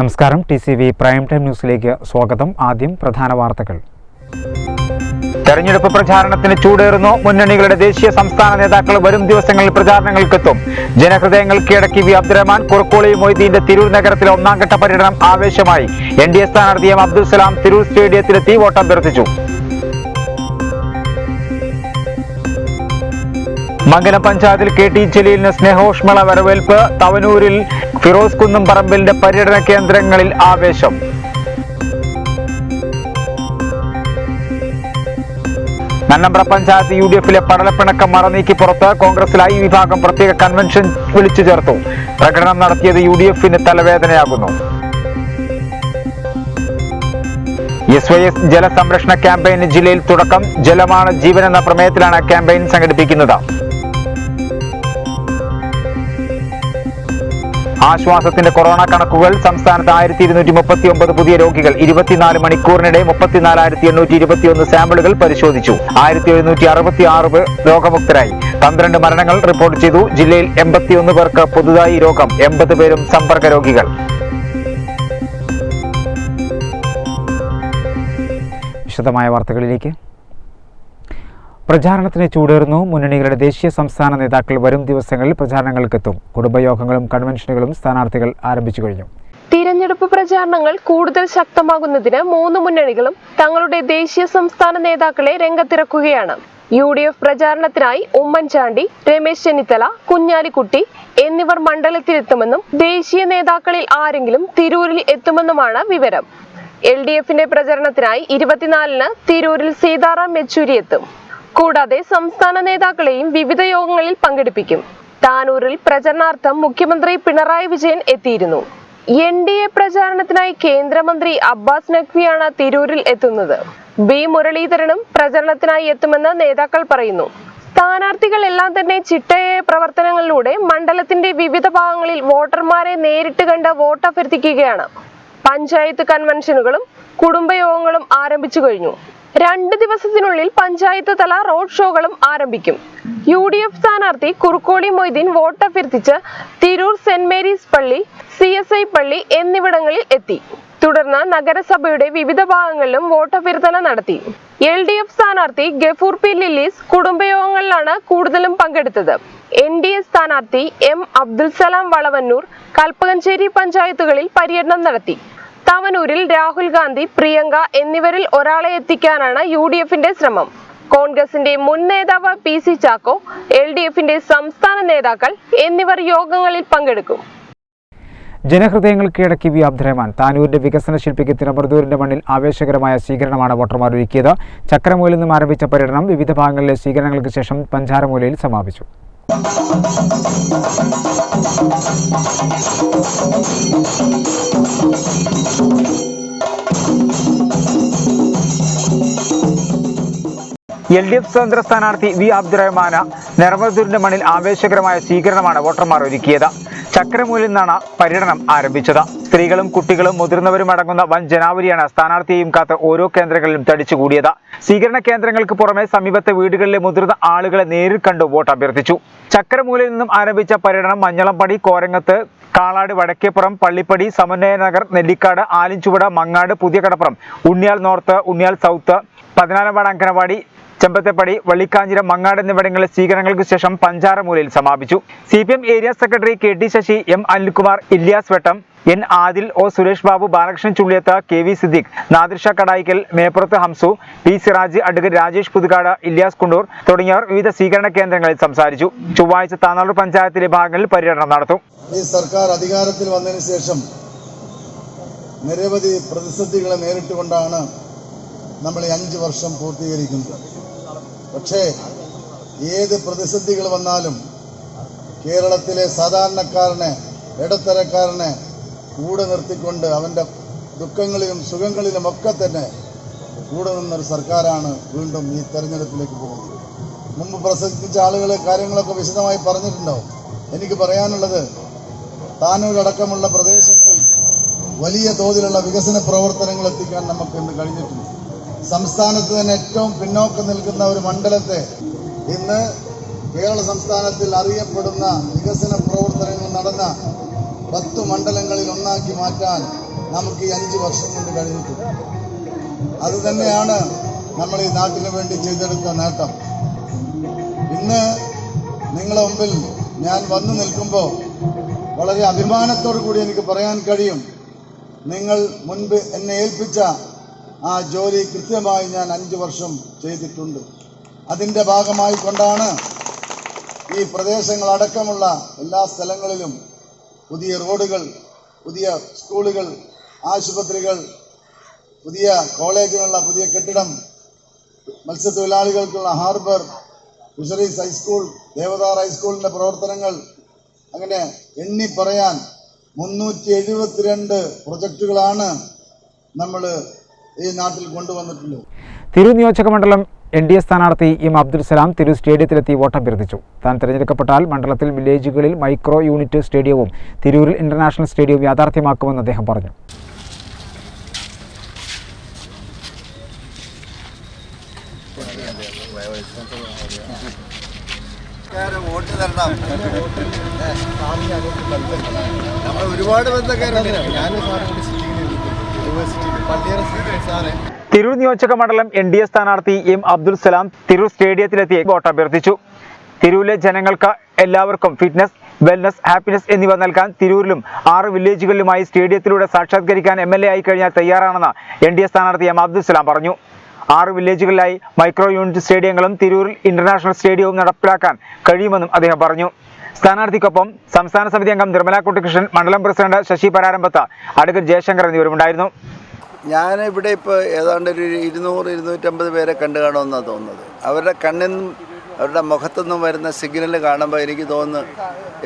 നമസ്കാരം. TCV prime time ന്യൂസിലേക്ക് സ്വാഗതം. ആദ്യം പ്രധാന വാർത്തകൾ. തെരഞ്ഞെടുപ്പ് പ്രചാരണത്തിന് ചൂടേറുന്നു. മുന്നണികളുടെ ദേശീയ സംസ്ഥാന നേതാക്കൾ വരും ദിവസങ്ങളിൽ പ്രചാരണങ്ങൾക്കെത്തും. ജനഹൃദയങ്ങൾ കീഴടക്കി വി അബ്ദുറഹ്മാൻ. കുറുക്കോളി മൊയ്തീന്റെ തിരൂർ നഗരത്തിലെ ഒന്നാംഘട്ട പര്യടനം ആവേശമായി. NDA സ്ഥാനാർത്ഥി M അബ്ദുൽ സലാം തിരൂർ സ്റ്റേഡിയത്തിലെത്തി വോട്ടഭ്യർത്ഥിച്ചു. മംഗലം പഞ്ചായത്തിൽ KT ജലീലിന് സ്നേഹോഷ്മള വരവേൽപ്പ്. തവനൂരിൽ ഫിറോസ് കുന്നംപറമ്പിലിന്റെ പര്യടന കേന്ദ്രങ്ങളിൽ ആവേശം. നന്നമ്പ്ര പഞ്ചായത്ത് UDFിലെ പടലപ്പിണക്കം മറനീക്കി പുറത്ത്. കോൺഗ്രസിൽ I വിഭാഗം പ്രത്യേക കൺവെൻഷൻ വിളിച്ചു ചേർത്തു. പ്രകടനം നടത്തിയത് UDFിന് തലവേദനയാകുന്നു. SYS ജലസംരക്ഷണ ക്യാമ്പയിന് ജില്ലയിൽ തുടക്കം. ജലമാണ് ജീവൻ എന്ന പ്രമേയത്തിലാണ് ക്യാമ്പയിൻ സംഘടിപ്പിക്കുന്നത്. ആശ്വാസത്തിന്റെ കൊറോണ കണക്കുകൾ. സംസ്ഥാനത്ത് 1239 പുതിയ രോഗികൾ. 24 മണിക്കൂറിനിടെ 34,821 സാമ്പിളുകൾ പരിശോധിച്ചു. 1766 രോഗമുക്തരായി. 12 മരണങ്ങൾ റിപ്പോർട്ട് ചെയ്തു. ജില്ലയിൽ 81 പേർക്ക് പുതുതായി രോഗം. 80 പേരും സമ്പർക്ക രോഗികൾ. വിശദമായ വാർത്തകളിലേക്ക്. പ്രചാരണത്തിന് ചൂടേറുന്നു. മുന്നണികളുടെ ദേശീയ സംസ്ഥാന നേതാക്കൾ വരും ദിവസങ്ങളിൽ പ്രചാരണങ്ങൾക്കെത്തും. കുടുംബയോഗങ്ങളും കൺവെൻഷനുകളും സ്ഥാനാർത്ഥികൾ ആരംഭിച്ചു കഴിഞ്ഞു. തിരഞ്ഞെടുപ്പ് പ്രചാരണങ്ങൾ കൂടുതൽ ശക്തമാകുന്നതിന് 3 മുന്നണികളും തങ്ങളുടെ ദേശീയ സംസ്ഥാന നേതാക്കളെ രംഗത്തിറക്കുകയാണ്. UDF പ്രചാരണത്തിനായി ഉമ്മൻചാണ്ടി, രമേശ് ചെന്നിത്തല, കുഞ്ഞാലിക്കുട്ടി എന്നിവർ മണ്ഡലത്തിലെത്തുമെന്നും ദേശീയ നേതാക്കളിൽ ആരെങ്കിലും തിരൂരിൽ എത്തുമെന്നുമാണ് വിവരം. LDFിന്റെ പ്രചരണത്തിനായി 24-ന് തിരൂരിൽ സീതാറാം യെച്ചൂരി എത്തും. കൂടാതെ സംസ്ഥാന നേതാക്കളെയും വിവിധ യോഗങ്ങളിൽ പങ്കെടുപ്പിക്കും. താനൂരിൽ പ്രചരണാർത്ഥം മുഖ്യമന്ത്രി പിണറായി വിജയൻ എത്തിയിരുന്നു. NDA പ്രചാരണത്തിനായി കേന്ദ്രമന്ത്രി അബ്ബാസ് നഖ്വിയാണ് തിരൂരിൽ എത്തുന്നത്. B മുരളീധരനും പ്രചരണത്തിനായി എത്തുമെന്ന് നേതാക്കൾ പറയുന്നു. സ്ഥാനാർത്ഥികൾ എല്ലാം തന്നെ ചിട്ടയായ പ്രവർത്തനങ്ങളിലൂടെ മണ്ഡലത്തിന്റെ വിവിധ ഭാഗങ്ങളിൽ വോട്ടർമാരെ നേരിട്ട് കണ്ട് വോട്ടഭ്യർത്ഥിക്കുകയാണ്. പഞ്ചായത്ത് കൺവെൻഷനുകളും കുടുംബയോഗങ്ങളും ആരംഭിച്ചു കഴിഞ്ഞു. 2 ദിവസത്തിനുള്ളിൽ പഞ്ചായത്ത് തല റോഡ് ഷോകളും ആരംഭിക്കും. UDF സ്ഥാനാർത്ഥി കുറുക്കോളി മൊയ്തീൻ വോട്ടഭ്യർത്ഥിച്ച് തിരൂർ സെന്റ് മേരീസ് പള്ളി, CSI പള്ളി എന്നിവിടങ്ങളിൽ എത്തി. തുടർന്ന് നഗരസഭയുടെ വിവിധ ഭാഗങ്ങളിലും വോട്ടഭ്യർത്ഥന നടത്തി. LDF സ്ഥാനാർത്ഥി ഗഫൂർ P ലില്ലീസ് കുടുംബയോഗങ്ങളിലാണ് കൂടുതലും പങ്കെടുത്തത്. NDA സ്ഥാനാർത്ഥി M അബ്ദുൽ സലാം വളവന്നൂർ, കൽപ്പകഞ്ചേരി പഞ്ചായത്തുകളിൽ പര്യടനം നടത്തി. തവനൂരിൽ രാഹുൽ ഗാന്ധി, പ്രിയങ്ക എന്നിവരിൽ ഒരാളെ എത്തിക്കാനാണ് UDFിന്റെ ശ്രമം. കോൺഗ്രസിന്റെ മുൻ നേതാവ് PC ചാക്കോ, LDFിന്റെ സംസ്ഥാന നേതാക്കൾ എന്നിവർ യോഗങ്ങളിൽ പങ്കെടുക്കും. ജനഹൃദയങ്ങൾ കീഴടക്കി വി അബ്ദുറഹ്മാൻ. താനൂരിന്റെ വികസന ശില്പിക്ക് തിരുവനന്തപുരത്തിന്റെ മണ്ണിൽ ആവേശകരമായ സ്വീകരണമാണ് വോട്ടർമാർ ഒരുക്കിയത്. ചക്രമൂലിൽ നിന്നും ആരംഭിച്ച പര്യടനം വിവിധ ഭാഗങ്ങളിലെ സ്വീകരണങ്ങൾക്ക് ശേഷം പഞ്ചാരമൂലയിൽ സമാപിച്ചു. LDF സ്വതന്ത്ര സ്ഥാനാർത്ഥി വി അബ്ദുറഹ്മാന് നെർമദൂരിന്റെ മണ്ണിൽ ആവേശകരമായ സ്വീകരണമാണ് വോട്ടർമാർ ഒരുക്കിയത്. ചക്രമൂലിൽ നിന്നാണ് പര്യടനം ആരംഭിച്ചത്. സ്ത്രീകളും കുട്ടികളും മുതിർന്നവരും അടങ്ങുന്ന വൻ ജനാവലിയാണ് സ്ഥാനാർത്ഥിയെയും കാത്ത് ഓരോ കേന്ദ്രങ്ങളിലും തടിച്ചുകൂടിയത്. സ്വീകരണ കേന്ദ്രങ്ങൾക്ക് പുറമെ സമീപത്തെ വീടുകളിലെ മുതിർന്ന ആളുകളെ നേരിൽ കണ്ടു വോട്ട് അഭ്യർത്ഥിച്ചു. ചക്രമൂലിൽ നിന്നും ആരംഭിച്ച പര്യടനം മഞ്ഞളംപടി, കോരങ്ങത്ത്, കാളാട്, വടക്കേപ്പുറം, പള്ളിപ്പടി, സമന്വയ Nagar, Nellikkad, Alinchuvada, Mangad, Puthiya Kadappuram, Unniyal north, Unniyal south, 14 ward anganwadi, Chembathepadi, Vallikkanjiram, Mangad എന്നിവിടങ്ങളിലെ സ്വീകരണങ്ങൾക്ക് ശേഷം പഞ്ചാരമൂലയിൽ സമാപിച്ചു. CPM area secretary KT Sasi, M Anilkumar, Ilyas Vettam, N Adil, O Suresh Babu, Balakrishnan Chulliyath, KV Siddique, Nadirsha Kadaikkal, Meppurath Hamsu, P Siraj, advocate Rajesh Puthukad, Ilyas Kundoor തുടങ്ങിയവർ വിവിധ സ്വീകരണ കേന്ദ്രങ്ങളിൽ സംസാരിച്ചു. ചൊവ്വാഴ്ച താനാളൂർ പഞ്ചായത്തിലെ ഭാഗങ്ങളിൽ പര്യടനം നടത്തും. ഈ സർക്കാർ അധികാരത്തിൽ വന്നതിന് ശേഷം നിരവധി പ്രതിസന്ധികളെ നേരിട്ടുകൊണ്ടാണ് നമ്മൾ ഈ 5 വർഷം പൂർത്തീകരിക്കുന്നത്. പക്ഷേ ഏത് പ്രതിസന്ധികൾ വന്നാലും കേരളത്തിലെ സാധാരണക്കാരനെ, ഇടത്തരക്കാരനെ കൂടെ നിർത്തിക്കൊണ്ട് അവൻ്റെ ദുഃഖങ്ങളിലും സുഖങ്ങളിലും ഒക്കെ തന്നെ കൂടെ നിന്നൊരു സർക്കാരാണ് വീണ്ടും ഈ തെരഞ്ഞെടുപ്പിലേക്ക് പോകുന്നത്. മുമ്പ് പ്രസംഗിച്ച ആളുകൾ കാര്യങ്ങളൊക്കെ വിശദമായി പറഞ്ഞിട്ടുണ്ടാവും. എനിക്ക് പറയാനുള്ളത്, താനൂരടക്കമുള്ള പ്രദേശങ്ങളിൽ വലിയ തോതിലുള്ള വികസന പ്രവർത്തനങ്ങൾ എത്തിക്കാൻ നമുക്ക് ഇന്ന് കഴിഞ്ഞിട്ടുണ്ട്. സംസ്ഥാനത്ത് തന്നെ ഏറ്റവും പിന്നോക്കം നിൽക്കുന്ന ഒരു മണ്ഡലത്തെ ഇന്ന് കേരള സംസ്ഥാനത്തിൽ അറിയപ്പെടുന്ന വികസന പ്രവർത്തനങ്ങൾ നടന്ന 10 മണ്ഡലങ്ങളിൽ ഒന്നാക്കി മാറ്റാൻ നമുക്ക് ഈ 5 വർഷം കൊണ്ട് കഴിഞ്ഞിട്ടുണ്ട്. അതുതന്നെയാണ് നമ്മൾ ഈ നാട്ടിന് വേണ്ടി ചെയ്തെടുത്ത നേട്ടം. ഇന്ന് നിങ്ങളുടെ മുമ്പിൽ ഞാൻ വന്നു നിൽക്കുമ്പോൾ വളരെ അഭിമാനത്തോടു കൂടി എനിക്ക് പറയാൻ കഴിയും, നിങ്ങൾ മുൻപ് എന്നെ ഏൽപ്പിച്ച ആ ജോലി കൃത്യമായി ഞാൻ 5 വർഷം ചെയ്തിട്ടുണ്ട്. അതിൻ്റെ ഭാഗമായി കൊണ്ടാണ് ഈ പ്രദേശങ്ങളടക്കമുള്ള എല്ലാ സ്ഥലങ്ങളിലും പുതിയ റോഡുകൾ, പുതിയ സ്കൂളുകൾ, ആശുപത്രികൾ, പുതിയ കോളേജിനുള്ള പുതിയ കെട്ടിടം, മത്സ്യത്തൊഴിലാളികൾക്കുള്ള ഹാർബർ, ഫിഷറീസ് ഹൈസ്കൂൾ, ദേവദാർ ഹൈസ്കൂളിൻ്റെ പ്രവർത്തനങ്ങൾ, അങ്ങനെ എണ്ണി പറയാൻ 372 പ്രൊജക്റ്റുകളാണ് നമ്മൾ ഈ നാട്ടിൽ കൊണ്ടുവന്നിട്ടുള്ളത്. തിരൂർ നിയോജക മണ്ഡലം NDA സ്ഥാനാർത്ഥി എം അബ്ദുൽ സലാം തിരൂർ സ്റ്റേഡിയത്തിലെത്തി വോട്ടഭ്യർത്ഥിച്ചു. താൻ തിരഞ്ഞെടുക്കപ്പെട്ടാൽ മണ്ഡലത്തിൽ വില്ലേജുകളിൽ മൈക്രോ യൂണിറ്റ് സ്റ്റേഡിയവും തിരൂരിൽ ഇന്റർനാഷണൽ സ്റ്റേഡിയവും യാഥാർത്ഥ്യമാക്കുമെന്ന് അദ്ദേഹം പറഞ്ഞു. വോട്ട് തരണം. നമ്മൾ ഒരുപാട് ബന്ധക്കാരുണ്ട്. തിരൂർ നിയോജക മണ്ഡലം NDA സ്ഥാനാർത്ഥി എം അബ്ദുൽ സലാം തിരൂർ സ്റ്റേഡിയത്തിലെത്തി വോട്ടഭ്യർത്ഥിച്ചു. തിരൂരിലെ ജനങ്ങൾക്ക് എല്ലാവർക്കും ഫിറ്റ്നസ്, വെൽനസ്, ഹാപ്പിനെസ് എന്നിവ നൽകാൻ തിരൂരിലും 6 വില്ലേജുകളിലുമായി സ്റ്റേഡിയത്തിലൂടെ സാക്ഷാത്കരിക്കാൻ MLA ആയി കഴിഞ്ഞാൽ തയ്യാറാണെന്ന് NDA സ്ഥാനാർത്ഥി എം അബ്ദുൽ സലാം പറഞ്ഞു. 6 വില്ലേജുകളിലായി മൈക്രോ യൂണിറ്റ് സ്റ്റേഡിയങ്ങളും തിരൂരിൽ ഇന്റർനാഷണൽ സ്റ്റേഡിയവും നടപ്പിലാക്കാൻ കഴിയുമെന്നും അദ്ദേഹം പറഞ്ഞു. സ്ഥാനാർത്ഥിക്കൊപ്പം സംസ്ഥാന സമിതി അംഗം നിർമ്മല കുട്ടികൃഷ്ണൻ, മണ്ഡലം പ്രസിഡന്റ് ശശി പരാരമ്പത്ത്, അഡ്വക്കേറ്റ് ജയശങ്കർ എന്നിവരുമുണ്ടായിരുന്നു. ഞാനിവിടെ ഇപ്പോൾ ഏതാണ്ട് ഒരു 200-250 പേരെ കണ്ടു കാണുമെന്നാണ് തോന്നുന്നത്. അവരുടെ കണ്ണിൽ നിന്നും അവരുടെ മുഖത്തുനിന്നും വരുന്ന സിഗ്നൽ കാണുമ്പോൾ എനിക്ക് തോന്നുന്നു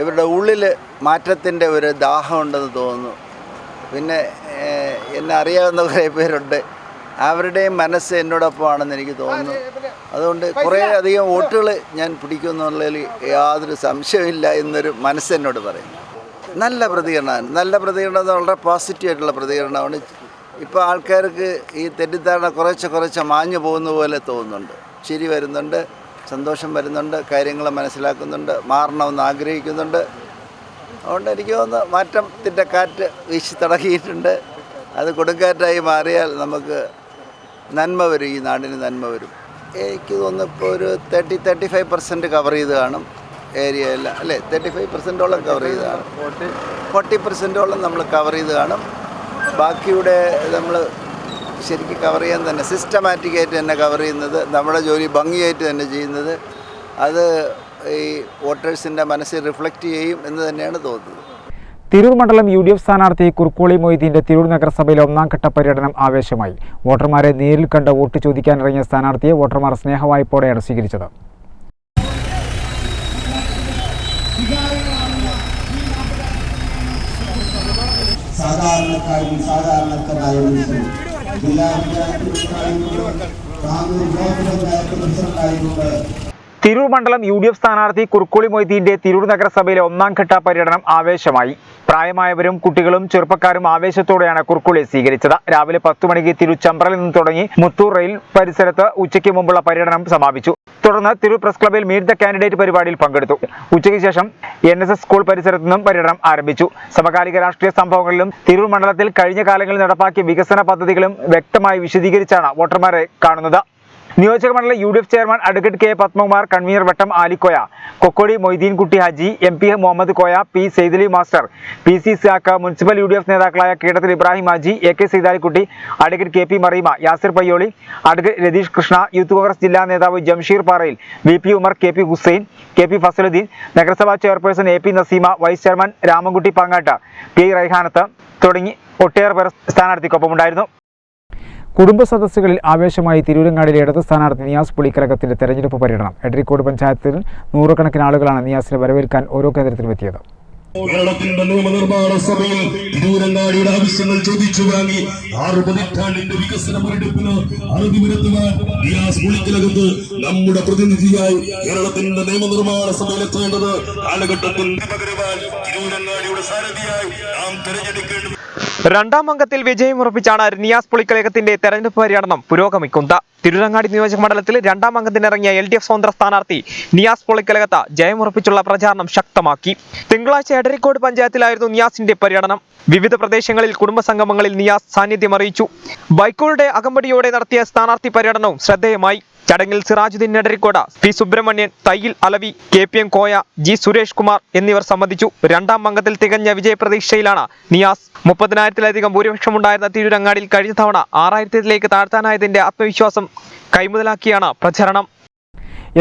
ഇവരുടെ ഉള്ളിൽ മാറ്റത്തിൻ്റെ ഒരു ദാഹമുണ്ടെന്ന് തോന്നുന്നു. പിന്നെ എന്നെ അറിയാവുന്ന കുറേ പേരുണ്ട്, അവരുടെയും മനസ്സ് എന്നോടൊപ്പമാണെന്ന് എനിക്ക് തോന്നുന്നു. അതുകൊണ്ട് കുറേ അധികം വോട്ടുകൾ ഞാൻ പിടിക്കുമെന്നുള്ളതിൽ യാതൊരു സംശയമില്ല എന്നൊരു മനസ്സ് എന്നോട് പറയും. നല്ല പ്രതികരണം വളരെ പോസിറ്റീവായിട്ടുള്ള പ്രതികരണമാണ്. ഇപ്പോൾ ആൾക്കാർക്ക് ഈ തെറ്റിദ്ധാരണ കുറച്ച് മാഞ്ഞു പോകുന്ന പോലെ തോന്നുന്നുണ്ട്. ചിരി വരുന്നുണ്ട്, സന്തോഷം വരുന്നുണ്ട്, കാര്യങ്ങൾ മനസ്സിലാക്കുന്നുണ്ട്, മാറണമെന്ന് ആഗ്രഹിക്കുന്നുണ്ട്. അതുകൊണ്ട് എനിക്ക് തോന്നുന്നു മാറ്റത്തിൻ്റെ കാറ്റ് വീശി തുടങ്ങിയിട്ടുണ്ട്. അത് കൊടുങ്കാറ്റായി മാറിയാൽ നമുക്ക് നന്മ വരും, ഈ നാടിന് നന്മ വരും. എനിക്ക് തോന്നുന്നു ഇപ്പോൾ ഒരു 30-35% കവർ ചെയ്ത് കാണും ഏരിയയിൽ, അല്ലേ? 35%ഓളം കവർ ചെയ്ത് കാണും. 40%ഓളം നമ്മൾ കവർ ചെയ്ത് കാണും. ബാക്കിയുടെ നമ്മൾ ശരിക്കും കവർ ചെയ്യാൻ തന്നെ സിസ്റ്റമാറ്റിക്കായിട്ട് തന്നെ കവർ ചെയ്യുന്നത്, നമ്മുടെ ജോലി ഭംഗിയായിട്ട് തന്നെ ചെയ്യുന്നത്, അത് ഈ വോട്ടേഴ്സിൻ്റെ മനസ്സിൽ റിഫ്ലക്റ്റ് ചെയ്യും എന്ന് തന്നെയാണ് തോന്നുന്നത്. തിരൂർ മണ്ഡലം UDF സ്ഥാനാർത്ഥി കുർക്കോളി മൊയ്തീൻ്റെ തിരൂർ നഗരസഭയിലെ 1ാം ഘട്ട പര്യടനം ആവേശമായി. വോട്ടർമാരെ നേരിൽ കണ്ട് വോട്ട് ചോദിക്കാനിറങ്ങിയ സ്ഥാനാർത്ഥിയെ വോട്ടർമാർ സ്നേഹവായ്പോടെയാണ് സ്വീകരിച്ചത്. തിരൂർ മണ്ഡലം UDF സ്ഥാനാർത്ഥി കുർക്കോളി മൊയ്തീൻ്റെ തിരൂർ നഗരസഭയിലെ 1ാം ഘട്ട പര്യടനം ആവേശമായി. പ്രായമായവരും കുട്ടികളും ചെറുപ്പക്കാരും ആവേശത്തോടെയാണ് കുർക്കോളിയെ സ്വീകരിച്ചത്. രാവിലെ 10 മണിക്ക് തിരൂർ ചമ്പ്രയിൽ നിന്ന് തുടങ്ങി മുത്തൂർ റെയിൽ പരിസരത്ത് ഉച്ചയ്ക്ക് മുമ്പുള്ള പര്യടനം സമാപിച്ചു. തുടർന്ന് തിരൂർ പ്രസ് ക്ലബിൽ മീറ്റ് ദ കാൻഡിഡേറ്റ് പരിപാടിയിൽ പങ്കെടുത്തു. ഉച്ചയ്ക്ക് ശേഷം NSS സ്കൂൾ പരിസരത്തു നിന്നും പര്യടനം ആരംഭിച്ചു. സമകാലിക രാഷ്ട്രീയ സംഭവങ്ങളിലും തിരൂർ മണ്ഡലത്തിൽ കഴിഞ്ഞ കാലങ്ങളിൽ നടപ്പാക്കിയ വികസന പദ്ധതികളും വ്യക്തമായി വിശദീകരിച്ചാണ് വോട്ടർമാരെ കാണുന്നത്. നിയോജക മണ്ഡലം UDF chairman advocate K Padmakumar, convener Vattam Alikoya, Kokkodi Moideen Kutty Haji, MP Muhammad Koya, P Saidali master, PC Ishaq, municipal UDF നേതാക്കളായ Keedathil Ibrahim Haji, AK Saithalikutty, advocate KP Marima, Yasir Payyoli, advocate Ratheesh Krishna, youth Congress ജില്ലാ നേതാവ് ജംഷീർ പാറയിൽ, VP Umar, KP Hussain, KP Fazaluddin, നഗരസഭാ chairperson AP Naseema, vice chairman Ramankutty Pangatt, PI Raihanath തുടങ്ങി ഒട്ടേറെ പേർ സ്ഥാനാർത്ഥിക്കൊപ്പമുണ്ടായിരുന്നു. കുടുംബ സദസ്സുകളിൽ ആവേശമായി തിരൂരങ്ങാടിയിലെ ഇടത് സ്ഥാനാർത്ഥി നിയാസ് പുളിക്കലകത്തിന്റെ തെരഞ്ഞെടുപ്പ് പര്യടനം. എടരിക്കോട് പഞ്ചായത്തിൽ 100 ആളുകളാണ് നിയാസിനെ വരവേൽക്കാൻ ഓരോ കേന്ദ്രത്തിലും എത്തിയത്. കേരളത്തിന്റെ നിയമനിർമ്മാണ സഭയിൽ തിരൂരങ്ങാടിയുടെ ആവശ്യങ്ങൾ ചോദിച്ചു വാങ്ങി 6 പതിറ്റാണ്ടിന്റെ വികസന മുരടിപ്പിന് അറുതി വരുത്തുവാൻ നിയാസ് പുളിക്കലകത്ത് നമ്മുടെ പ്രതിനിധിയായി കേരളത്തിന്റെ നിയമനിർമ്മാണ സഭയിലെത്തേണ്ടത് കാലഘട്ടത്തിൽ പകരുവാൻ തിരൂരങ്ങാടിയുടെ സാരഥിയായി നാം തെരഞ്ഞെടുക്കേണ്ടത്. രണ്ടാം അംഗത്തിൽ വിജയമുറപ്പിച്ചാണ് നിയാസ് പുളിക്കലകത്തിന്റെ തെരഞ്ഞെടുപ്പ് പര്യടനം പുരോഗമിക്കുന്നത്. തിരുരങ്ങാടി നിയോജക മണ്ഡലത്തിൽ രണ്ടാം അംഗത്തിനിറങ്ങിയ LDF സ്വതന്ത്ര സ്ഥാനാർത്ഥി നിയാസ് പുളിക്കലകത്ത് ജയമുറപ്പിച്ചുള്ള പ്രചാരണം ശക്തമാക്കി. തിങ്കളാഴ്ച എടരിക്കോട് പഞ്ചായത്തിലായിരുന്നു നിയാസിന്റെ പര്യടനം. വിവിധ പ്രദേശങ്ങളിൽ കുടുംബസംഗമങ്ങളിൽ നിയാസ് സാന്നിധ്യം അറിയിച്ചു. ബൈക്കുകളുടെ അകമ്പടിയോടെ നടത്തിയ സ്ഥാനാർത്ഥി പര്യടനവും ശ്രദ്ധേയമായി. ചടങ്ങിൽ Sirajuddin Edarikode, P Subrahmanyan, Thayyil Alavi, KPM Koya, G Suresh Kumar എന്നിവർ സംബന്ധിച്ചു. രണ്ടാം അംഗത്തിൽ തികഞ്ഞ വിജയപ്രതീക്ഷയിലാണ് നിയാസ്. 30,000-ലധികം ഭൂരിപക്ഷമുണ്ടായിരുന്ന തിരുരങ്ങാടിയിൽ കഴിഞ്ഞ തവണ 6,000-ലേക്ക് താഴ്ത്താനായതിന്റെ ആത്മവിശ്വാസം കൈമുതലാക്കിയാണ് പ്രചരണം.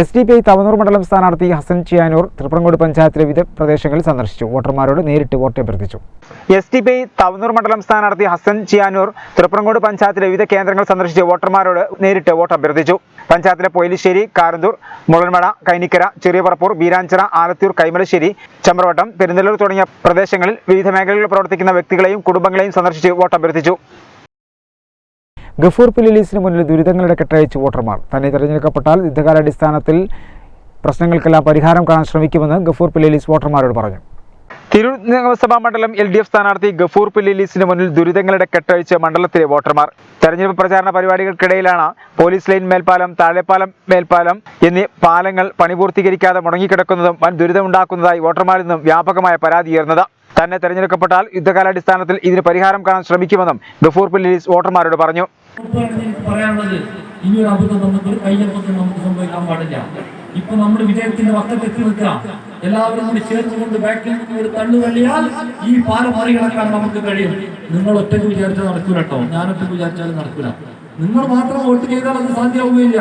SDPI തവനൂർ മണ്ഡലം സ്ഥാനാർത്ഥി ഹസൻ ചിയാനൂർ തൃപ്രങ്ങോട് പഞ്ചായത്തിലെ വിവിധ പ്രദേശങ്ങളിൽ സന്ദർശിച്ചു. വോട്ടർമാരോട് നേരിട്ട് വോട്ട് അഭ്യർത്ഥിച്ചു. SDPI തവനൂർ മണ്ഡലം സ്ഥാനാർത്ഥി ഹസൻ ചിയാനൂർ തൃപ്രങ്ങോട് പഞ്ചായത്തിലെ വിവിധ കേന്ദ്രങ്ങൾ സന്ദർശിച്ച് വോട്ടർമാരോട് നേരിട്ട് വോട്ട് അഭ്യർത്ഥിച്ചു. പഞ്ചായത്തിലെ പൊയിലിശ്ശേരി, കാരന്തൂർ, മുളന്മട, കൈനിക്കര, ചെറിയപറപ്പൂർ, ബീരാഞ്ചിറ, ആലത്തൂർ, കൈമലശ്ശേരി, ചമ്രവട്ടം, പെരുന്തല്ലൂർ തുടങ്ങിയ പ്രദേശങ്ങളിൽ വിവിധ മേഖലകളിൽ പ്രവർത്തിക്കുന്ന വ്യക്തികളെയും കുടുംബങ്ങളെയും സന്ദർശിച്ച് വോട്ട് അഭ്യർത്ഥിച്ചു. ഗഫൂർ പില്ലിലീസിന് മുന്നിൽ ദുരിതങ്ങളുടെ കെട്ടഴിച്ച് വോട്ടർമാർ. തന്നെ തിരഞ്ഞെടുക്കപ്പെട്ടാൽ യുദ്ധകാലാടിസ്ഥാനത്തിൽ പ്രശ്നങ്ങൾക്കെല്ലാം പരിഹാരം കാണാൻ ശ്രമിക്കുമെന്ന് ഗഫൂർ പില്ലിലീസ് വോട്ടർമാരോട് പറഞ്ഞു. തിരൂർ നിയമസഭാ മണ്ഡലം LDF സ്ഥാനാർത്ഥി ഗഫൂർ പില്ലിലീസിന് മുന്നിൽ ദുരിതങ്ങളുടെ കെട്ടഴിച്ച് മണ്ഡലത്തിലെ വോട്ടർമാർ. തെരഞ്ഞെടുപ്പ് പ്രചാരണ പരിപാടികൾക്കിടയിലാണ് പോലീസ് ലൈൻ മേൽപ്പാലം, താഴെപ്പാലം, മേൽപ്പാലം എന്നീ പാലങ്ങൾ പണിപൂർത്തീകരിക്കാതെ മുടങ്ങിക്കിടക്കുന്നതും വൻ ദുരിതമുണ്ടാക്കുന്നതായി വോട്ടർമാരിൽ നിന്നും വ്യാപകമായ പരാതി ഉയർന്നത്. തന്നെ തെരഞ്ഞെടുക്കപ്പെട്ടാൽ യുദ്ധകാലാടിസ്ഥാനത്തിൽ ഇതിന് പരിഹാരം കാണാൻ ശ്രമിക്കുമെന്നും ഗഫൂർ പില്ലിലീസ് വോട്ടർമാരോട് പറഞ്ഞു. പറയാനുള്ളത് ഇനിയൊരു അബദ്ധം നമുക്ക് കയ്യപ്പത്തിൽ നമുക്ക് സംഭവിക്കാൻ പാടില്ല. ഇപ്പൊ നമ്മൾ വിജയത്തിന്റെ വക്കത്തെത്തി നിൽക്കാം. എല്ലാവരും കൂടി ചേർന്നുകൊണ്ട് ബാക്കിൽ ഒരു തള്ളിയാൽ ഈ പാലം മറികടക്കാൻ നമുക്ക് കഴിയും. നിങ്ങൾ ഒറ്റയ്ക്ക് വിചാരിച്ചാൽ നടക്കൂല കേട്ടോ. ഞാനൊറ്റയ്ക്ക് വിചാരിച്ചാലും നടക്കൂല. നിങ്ങൾ മാത്രം വോട്ട് ചെയ്താൽ അത് സാധ്യമാവുകയില്ല.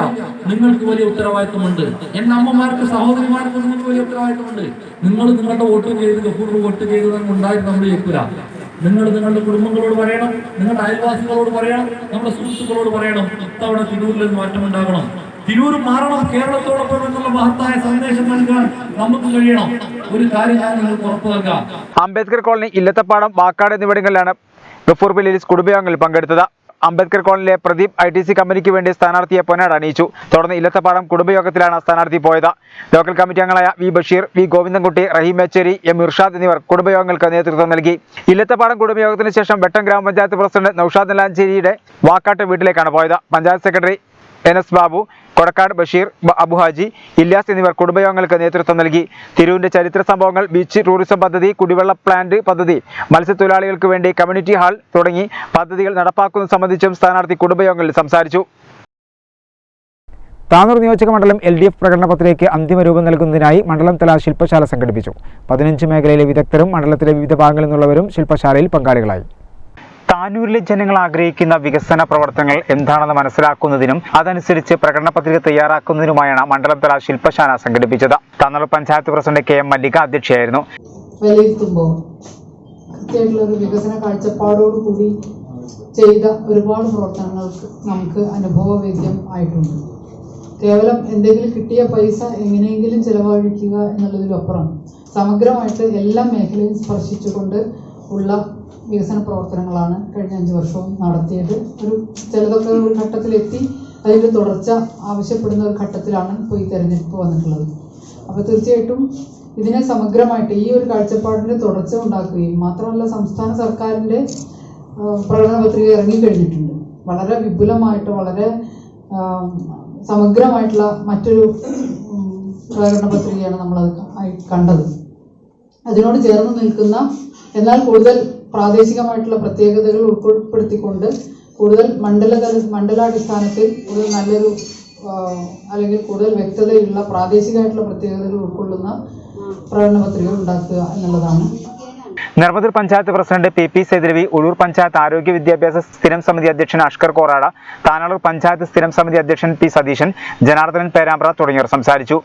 നിങ്ങൾക്ക് വലിയ ഉത്തരവാദിത്വമുണ്ട്. എന്റെ അമ്മമാർക്ക്, സഹോദരിമാർക്ക് നിങ്ങൾക്ക് വലിയ ഉത്തരവാദിത്വമുണ്ട്. നിങ്ങൾ നിങ്ങളുടെ വോട്ട് ചെയ്ത് ഗഫൂർ വോട്ട് ചെയ്തതെന്ന് ഉണ്ടായിട്ട് നമ്മൾ ജയിക്കൂല. നിങ്ങൾ നിങ്ങളുടെ കുടുംബങ്ങളോട് പറയണം, നിങ്ങളുടെ അയൽവാസികളോട് പറയണം, നമ്മുടെ സുഹൃത്തുക്കളോട് പറയണം. ഇത്തവണ തിരൂരിൽ മാറ്റമുണ്ടാകണം, തിരൂർ മാറണം, കേരളത്തോടൊപ്പം എന്നുള്ള മഹത്തായ സന്ദേശം നൽകാൻ നമുക്ക് കഴിയണം. ഒരു കാര്യം ഞാൻ നിങ്ങൾക്ക് ഉറപ്പു നൽകാം. അംബേദ്കർ കോളനി, ഇല്ലത്തപ്പാടം, വാക്കാട് എന്നിവിടങ്ങളിലാണ് ഗഫൂർ പില്ലിലീസ് കുടുംബാംഗങ്ങൾ പങ്കെടുത്തത്. അംബേദ്കർ കോളനിയിലെ പ്രദീപ് ITC കമ്പനിക്ക് വേണ്ടി സ്ഥാനാർത്ഥിയെ പൊന്നാട് അണിയിച്ചു. തുടർന്ന് ഇല്ലത്തപ്പാടം കുടുംബയോഗത്തിലാണ് സ്ഥാനാർത്ഥി പോയത്. ലോക്കൽ കമ്മിറ്റി അംഗങ്ങളായ V ബഷീർ, V ഗോവിന്ദൻകുട്ടി, റഹീം മേച്ചേരി, M ഇർഷാദ് എന്നിവർ കുടുംബയോഗങ്ങൾക്ക് നേതൃത്വം നൽകി. ഇല്ലത്തപ്പാടം കുടുംബയോഗത്തിന് ശേഷം വെട്ടം ഗ്രാമപഞ്ചായത്ത് പ്രസിഡന്റ് നൌഷാദ് നെല്ലാഞ്ചേരിയുടെ വാക്കാട്ട് വീട്ടിലേക്കാണ് പോയത്. പഞ്ചായത്ത് സെക്രട്ടറി NS ബാബു, കൊടക്കാട് ബഷീർ, അബുഹാജി, ഇല്യാസ് എന്നിവർ കുടുംബയോഗങ്ങൾക്ക് നേതൃത്വം നൽകി. തിരൂരിന്റെ ചരിത്ര സംഭവങ്ങൾ, ബീച്ച് ടൂറിസം പദ്ധതി, കുടിവെള്ള പ്ലാന്റ് പദ്ധതി, മത്സ്യത്തൊഴിലാളികൾക്ക് വേണ്ടി കമ്മ്യൂണിറ്റി ഹാൾ തുടങ്ങി പദ്ധതികൾ നടപ്പാക്കുന്നത് സംബന്ധിച്ചും സ്ഥാനാർത്ഥി കുടുംബയോഗങ്ങളിൽ സംസാരിച്ചു. താനൂർ നിയോജക മണ്ഡലം LDF പ്രകടന പത്രികയ്ക്ക് അന്തിമ രൂപം നൽകുന്നതിനായി മണ്ഡലം തല ശില്പശാല സംഘടിപ്പിച്ചു. 15 മേഖലയിലെ വിദഗ്ധരും മണ്ഡലത്തിലെ വിവിധ ഭാഗങ്ങളിൽ നിന്നുള്ളവരും ശില്പശാലയിൽ പങ്കാളികളായി. താനൂരിലെ ജനങ്ങൾ ആഗ്രഹിക്കുന്ന വികസന പ്രവർത്തനങ്ങൾ എന്താണെന്ന് മനസ്സിലാക്കുന്നതിനും അതനുസരിച്ച് പ്രകടന പത്രിക തയ്യാറാക്കുന്നതിനുമായാണ് മണ്ഡലം തല ശില്പശാല സംഘടിപ്പിച്ചത്. താനൂർ പഞ്ചായത്ത് പ്രസിഡന്റ് KM മല്ലിക അധ്യക്ഷയായിരുന്നു. വിലയിരുത്തുമ്പോൾ കൃത്യമായിട്ടുള്ളൊരു വികസന കാഴ്ചപ്പാടോടുകൂടി ചെയ്ത ഒരുപാട് പ്രവർത്തനങ്ങൾക്ക് നമുക്ക് അനുഭവവേദ്യം ആയിട്ടുണ്ട്. കേവലം എന്തെങ്കിലും കിട്ടിയ പൈസ എങ്ങനെയെങ്കിലും ചിലവഴിക്കുക എന്നുള്ളതിലപ്പുറം സമഗ്രമായിട്ട് എല്ലാ മേഖലയും സ്പർശിച്ചുകൊണ്ട് ഉള്ള വികസന പ്രവർത്തനങ്ങളാണ് കഴിഞ്ഞ 5 വർഷവും നടത്തിയത്. ചിലതൊക്കെ ഒരു ഘട്ടത്തിലെത്തി അതിൻ്റെ തുടർച്ച ആവശ്യപ്പെടുന്ന ഒരു ഘട്ടത്തിലാണ് ഇപ്പോൾ ഈ തെരഞ്ഞെടുപ്പ് വന്നിട്ടുള്ളത്. അപ്പോൾ തീർച്ചയായിട്ടും ഇതിനെ സമഗ്രമായിട്ട് ഈ ഒരു കാഴ്ചപ്പാടിൻ്റെ തുടർച്ച ഉണ്ടാക്കുകയും മാത്രമല്ല സംസ്ഥാന സർക്കാരിൻ്റെ പ്രകടന പത്രിക ഇറങ്ങിക്കഴിഞ്ഞിട്ടുണ്ട്. വളരെ വിപുലമായിട്ട് വളരെ സമഗ്രമായിട്ടുള്ള മറ്റൊരു പ്രകടന പത്രികയാണ് നമ്മളത് കണ്ടത്. അതിനോട് ചേർന്ന് നിൽക്കുന്ന എന്നാൽ കൂടുതൽ പ്രാദേശികമായിട്ടുള്ള പ്രത്യേകതകൾ ഉൾപ്പെടുത്തിക്കൊണ്ട് കൂടുതൽ മണ്ഡലാടിസ്ഥാനത്തിൽ കൂടുതൽ നല്ലൊരു അല്ലെങ്കിൽ കൂടുതൽ വ്യക്തതയുള്ള പ്രാദേശികമായിട്ടുള്ള പ്രത്യേകതകൾ ഉൾക്കൊള്ളുന്ന പ്രകടന പത്രിക ഉണ്ടാക്കുക എന്നുള്ളതാണ്. നിർമ്മതൂർ പഞ്ചായത്ത് പ്രസിഡന്റ് PP സൈദ്രവി, ഉഴൂർ പഞ്ചായത്ത് ആരോഗ്യ വിദ്യാഭ്യാസ സ്ഥിരം സമിതി അധ്യക്ഷൻ അഷ്കർ കോറാട, താനാളൂർ പഞ്ചായത്ത് സ്ഥിരം സമിതി അധ്യക്ഷൻ P സതീശൻ, ജനാർദ്ദനൻ പേരാമ്പ്ര തുടങ്ങിയവർ സംസാരിച്ചു.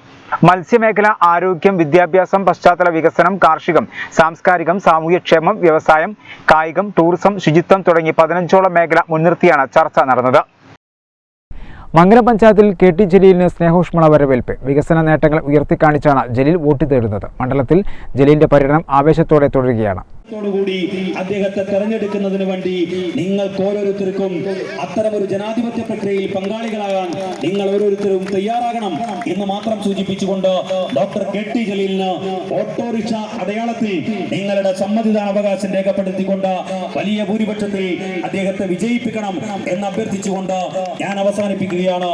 മത്സ്യമേഖല, ആരോഗ്യം, വിദ്യാഭ്യാസം, പശ്ചാത്തല വികസനം, കാർഷികം, സാംസ്കാരികം, സാമൂഹ്യക്ഷേമം, വ്യവസായം, കായികം, ടൂറിസം, ശുചിത്വം തുടങ്ങി 15ഓളം മേഖല മുൻനിർത്തിയാണ് ചർച്ച നടന്നത്. മംഗലം പഞ്ചായത്തിൽ KT ജലീലിന് സ്നേഹോഷ്മള വരവേൽപ്പ്. വികസന നേട്ടങ്ങൾ ഉയർത്തിക്കാണിച്ചാണ് ജലീൽ വോട്ട് തേടുന്നത്. മണ്ഡലത്തിൽ ജലീലിന്റെ പര്യടനം ആവേശത്തോടെ തുടരുകയാണ്. ോടുകൂടി അദ്ദേഹത്തെ തെരഞ്ഞെടുക്കുന്നതിന് വേണ്ടി നിങ്ങൾക്ക് ഓരോരുത്തർക്കും അത്തരമൊരു ജനാധിപത്യ പ്രക്രിയയിൽ പങ്കാളികളാകാൻ നിങ്ങൾ ഓരോരുത്തരും തയ്യാറാകണം എന്ന് മാത്രം സൂചിപ്പിച്ചുകൊണ്ട് ഡോക്ടർ KT ജലീലിന് ഓട്ടോറിക്ഷ അടയാളത്തിൽ നിങ്ങളുടെ സമ്മതിദാനാവകാശം രേഖപ്പെടുത്തിക്കൊണ്ട് വലിയ ഭൂരിപക്ഷത്തിൽ അദ്ദേഹത്തെ വിജയിപ്പിക്കണം എന്ന് അഭ്യർത്ഥിച്ചുകൊണ്ട് ഞാൻ അവസാനിപ്പിക്കുകയാണ്.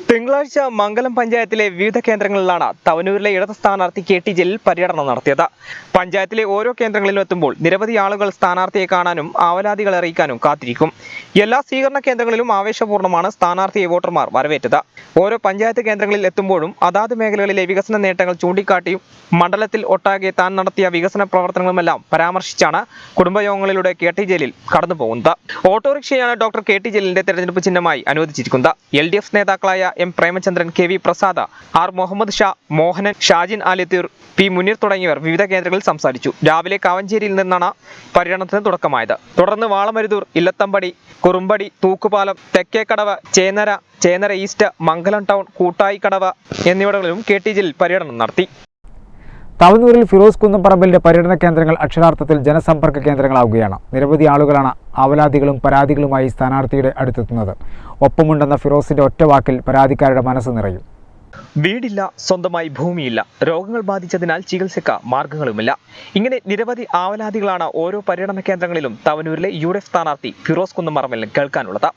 തിങ്കളാഴ്ച മംഗലം പഞ്ചായത്തിലെ വിവിധ കേന്ദ്രങ്ങളിലാണ് തവനൂരിലെ ഇടത് സ്ഥാനാർത്ഥി KT ജലീൽ പര്യടനം നടത്തിയത്. പഞ്ചായത്തിലെ ഓരോ കേന്ദ്രങ്ങളിലും എത്തുമ്പോൾ നിരവധി ആളുകൾ സ്ഥാനാർത്ഥിയെ കാണാനും ആവലാതികൾ അറിയിക്കാനും കാത്തിരിക്കും. എല്ലാ സ്വീകരണ കേന്ദ്രങ്ങളിലും ആവേശപൂർണ്ണമാണ് സ്ഥാനാർത്ഥിയെ വോട്ടർമാർ വരവേറ്റത്. ഓരോ പഞ്ചായത്ത് കേന്ദ്രങ്ങളിൽ എത്തുമ്പോഴും അതാത് മേഖലകളിലെ വികസന നേട്ടങ്ങൾ ചൂണ്ടിക്കാട്ടിയും മണ്ഡലത്തിൽ ഒട്ടാകെ താൻ നടത്തിയ വികസന പ്രവർത്തനങ്ങളുമെല്ലാം പരാമർശിച്ചാണ് കുടുംബയോഗങ്ങളിലൂടെ KT ജലീൽ കടന്നുപോകുന്നത്. ഓട്ടോറിക്ഷയാണ് ഡോക്ടർ KT ജലീലിന്റെ തെരഞ്ഞെടുപ്പ് ചിഹ്നമായി അനുവദിച്ചിരിക്കുന്നത്. LDF നേതാക്കളായ M Premachandran, KV Prasad, R Muhammad Shah, Mohanan, Shajin ആലിത്തൂർ, P Muneer തുടങ്ങിയവർ വിവിധ കേന്ദ്രങ്ങളിൽ സംസാരിച്ചു. രാവിലെ കാവഞ്ചേരിയിൽ നിന്നാണ് പര്യടനത്തിന് തുടക്കമായത്. തുടർന്ന് വാളമരുതൂർ, ഇല്ലത്തമ്പടി, കുറുമ്പടി, തൂക്കുപാലം, തെക്കേക്കടവ്, ചേനര ഈസ്റ്റ്, മംഗലം ടൗൺ, കൂട്ടായിക്കടവ് എന്നിവിടങ്ങളിലും KT ജലീൽ പര്യടനം നടത്തി. തവനൂരിൽ ഫിറോസ് കുന്നംപറമ്പിലിന്റെ പര്യടന കേന്ദ്രങ്ങൾ അക്ഷരാർത്ഥത്തിൽ ജനസമ്പർക്ക കേന്ദ്രങ്ങളാവുകയാണ്. നിരവധി ആളുകളാണ് ആവലാതികളും പരാതികളുമായി സ്ഥാനാർത്ഥിയുടെ അടുത്തെത്തുന്നത്. ഒപ്പമുണ്ടെന്ന ഫിറോസിന്റെ ഒറ്റവാക്കിൽ പരാതിക്കാരുടെ മനസ്സ് നിറയും. വീടില്ല, സ്വന്തമായി ഭൂമിയില്ല, രോഗങ്ങൾ ബാധിച്ചതിനാൽ ചികിത്സയ്ക്ക് മാർഗങ്ങളുമില്ല. ഇങ്ങനെ നിരവധി ആവലാതികളാണ് ഓരോ പര്യടന കേന്ദ്രങ്ങളിലും തവനൂരിലെ UDF സ്ഥാനാർത്ഥി ഫിറോസ് കുന്നംപറമ്പിലിന് കേൾക്കാനുള്ളത്.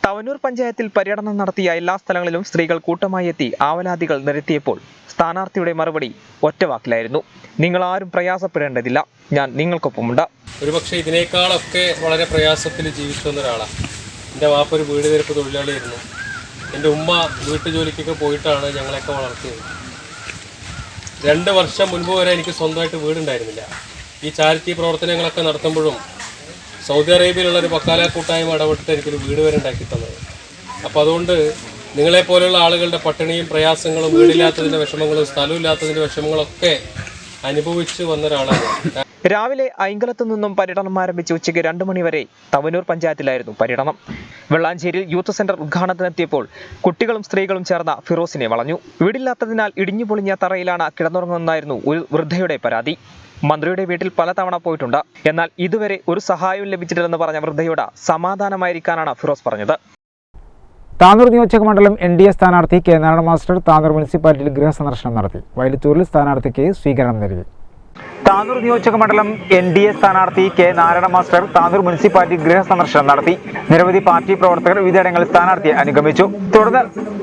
തവനൂർ പഞ്ചായത്തിൽ പര്യടനം നടത്തിയ എല്ലാ സ്ഥലങ്ങളിലും സ്ത്രീകൾ കൂട്ടമായി എത്തി ആവലാതികൾ നിരത്തിയപ്പോൾ സ്ഥാനാർത്ഥിയുടെ മറുപടി ഒറ്റവാക്കിലായിരുന്നു: നിങ്ങൾ ആരും പ്രയാസപ്പെടേണ്ടതില്ല, ഞാൻ നിങ്ങൾക്കൊപ്പമുണ്ട്. ഒരുപക്ഷെ ഇതിനേക്കാളൊക്കെ വളരെ പ്രയാസത്തിൽ ജീവിച്ചു വന്ന ഒരാളാണ്. എൻ്റെ വാപ്പ ഒരു വീട് നിരപ്പ് തൊഴിലാളിയായിരുന്നു. എൻ്റെ ഉമ്മ വീട്ടുജോലിക്കൊക്കെ പോയിട്ടാണ് ഞങ്ങളെയൊക്കെ വളർത്തിയത്. 2 വർഷം മുൻപ് വരെ എനിക്ക് സ്വന്തമായിട്ട് വീടുണ്ടായിരുന്നില്ല. ഈ ചാരിറ്റി പ്രവർത്തനങ്ങളൊക്കെ നടത്തുമ്പോഴും സൗദി അറേബ്യയിലുള്ളൊരു വക്കാല കൂട്ടായ്മ ഇടപെട്ടിട്ട് എനിക്കൊരു വീട് വരെ ഉണ്ടാക്കി തന്നത്. അപ്പോൾ അതുകൊണ്ട് നിങ്ങളെപ്പോലെയുള്ള ആളുകളുടെ പട്ടിണിയും പ്രയാസങ്ങളും, വീടില്ലാത്തതിൻ്റെ വിഷമങ്ങളും സ്ഥലമില്ലാത്തതിൻ്റെ വിഷമങ്ങളൊക്കെ അനുഭവിച്ച് വന്ന ഒരാളാണ്. രാവിലെ ഐങ്കലത്തു നിന്നും പര്യടനം ആരംഭിച്ച് ഉച്ചയ്ക്ക് 2 മണി വരെ തവനൂർ പഞ്ചായത്തിലായിരുന്നു പര്യടനം. വെള്ളാഞ്ചേരിയിൽ യൂത്ത് സെന്റർ ഉദ്ഘാടനത്തിനെത്തിയപ്പോൾ കുട്ടികളും സ്ത്രീകളും ചേർന്ന ഫിറോസിനെ വളഞ്ഞു. വീടില്ലാത്തതിനാൽ ഇടിഞ്ഞുപൊളിഞ്ഞ തറയിലാണ് കിടന്നുറങ്ങുന്നതായിരുന്നു ഒരു വൃദ്ധയുടെ പരാതി. മന്ത്രിയുടെ വീട്ടിൽ പലതവണ പോയിട്ടുണ്ട്, എന്നാൽ ഇതുവരെ ഒരു സഹായവും ലഭിച്ചിട്ടില്ലെന്ന് പറഞ്ഞ വൃദ്ധയോട് സമാധാനമായിരിക്കാനാണ് ഫിറോസ് പറഞ്ഞത്. താനൂർ നിയോജക മണ്ഡലം NDA സ്ഥാനാർത്ഥി K നാരായണ മാസ്റ്റർ താനൂർ മുനിസിപ്പാലിറ്റിയിൽ ഗൃഹസന്ദർശനം നടത്തി. വയലത്തൂരിൽ സ്ഥാനാർത്ഥിക്ക് സ്വീകരണം നൽകി. താനൂർ നിയോജക മണ്ഡലം NDA സ്ഥാനാർത്ഥി K Narayana master Tanur municipality ഗൃഹസന്ദർശനം നടത്തി. നിരവധി പാർട്ടി പ്രവർത്തകർ വിവിധയിടങ്ങളിൽ സ്ഥാനാർത്ഥിയെ അനുഗമിച്ചു. തുടർന്ന്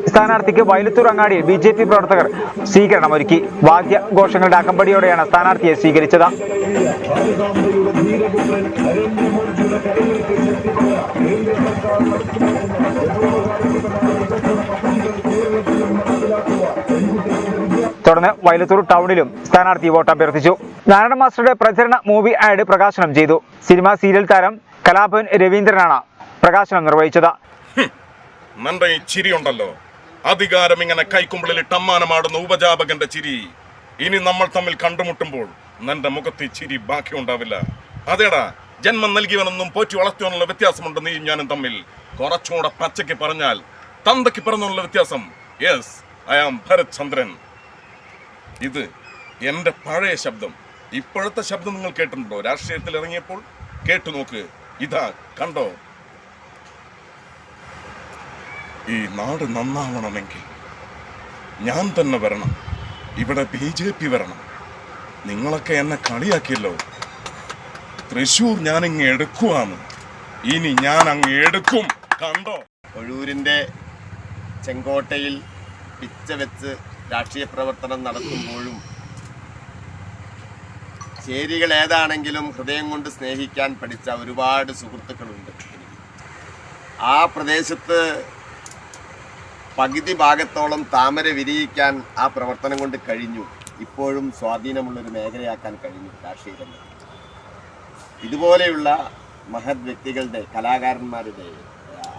സ്ഥാനാർത്ഥിക്ക് വയലത്തൂർ അങ്ങാടിയിൽ BJP പ്രവർത്തകർ സ്വീകരണമൊരുക്കി. വാദ്യഘോഷങ്ങളുടെ അകമ്പടിയോടെയാണ് സ്ഥാനാർത്ഥിയെ സ്വീകരിച്ചത്. തുടർന്ന് വയലത്തൂർ ടൗണിലും സ്ഥാനാർത്ഥി വോട്ട് അഭ്യർത്ഥിച്ചു. നാരായണ മാസ്റ്ററുടെ പ്രചരണ മൂവി ആഡ് പ്രകാശനം ചെയ്തു. സിനിമ സീരിയൽ താരം കലാഭവൻ രവീന്ദ്രനാണ് പ്രകാശനം നിർവഹിച്ചത്. നിന്റെ ഈ ചിരിയുണ്ടല്ലോ, അധികാരം ഇങ്ങനെ കൈക്കുമ്പിളിൽ ടമ്മാനമാടുന്ന ഉപജാപകന്റെ ചിരി. ഇനി നമ്മൾ തമ്മിൽ കണ്ടുമുട്ടുമ്പോൾ നിന്റെ മുഖത്ത് ചിരി ബാക്കി ഉണ്ടാവില്ല. അതേടാ, ജന്മം നൽകിയവനെന്നും പോറ്റി വളർത്തിയവനുള്ള വ്യത്യാസമുണ്ട് നീ ഞാനും തമ്മിൽ. കുറച്ചുകൂടെ പച്ചയ്ക്ക് പറഞ്ഞാൽ തന്തയ്ക്ക് പറഞ്ഞുള്ള വ്യത്യാസം. യെസ്, ഐ ആം ഭരത് ചന്ദ്രൻ. ഇത് എൻ്റെ പഴയ ശബ്ദം. ഇപ്പോഴത്തെ ശബ്ദം നിങ്ങൾ കേട്ടിട്ടുണ്ടോ? രാഷ്ട്രീയത്തിൽ ഇറങ്ങിയപ്പോൾ കേട്ടു നോക്ക്. ഇതാ കണ്ടോ? ഈ നാട് നന്നാവണമെങ്കിൽ ഞാൻ തന്നെ വരണം. ഇവിടെ BJP വരണം. നിങ്ങളൊക്കെ എന്നെ കളിയാക്കിയല്ലോ. തൃശ്ശൂർ ഞാനിങ്ങ് എടുക്കുവാന്ന്. ഇനി ഞാൻ അങ്ങ് എടുക്കും. കണ്ടോ? ഒഴൂരിൻ്റെ ചെങ്കോട്ടയിൽ പിച്ച വെച്ച് രാഷ്ട്രീയ പ്രവർത്തനം നടത്തുമ്പോഴും ചേരികൾ ഏതാണെങ്കിലും ഹൃദയം കൊണ്ട് സ്നേഹിക്കാൻ പഠിച്ച ഒരുപാട് സുഹൃത്തുക്കളുണ്ട് എനിക്ക്. ആ പ്രദേശത്ത് പകുതി ഭാഗത്തോളം താമര വിരിയിക്കാൻ ആ പ്രവർത്തനം കൊണ്ട് കഴിഞ്ഞു. ഇപ്പോഴും സ്വാധീനമുള്ളൊരു മേഖലയാക്കാൻ കഴിഞ്ഞു രാഷ്ട്രീയ രംഗത്ത്. ഇതുപോലെയുള്ള മഹത് വ്യക്തികളുടെ, കലാകാരന്മാരുടെ,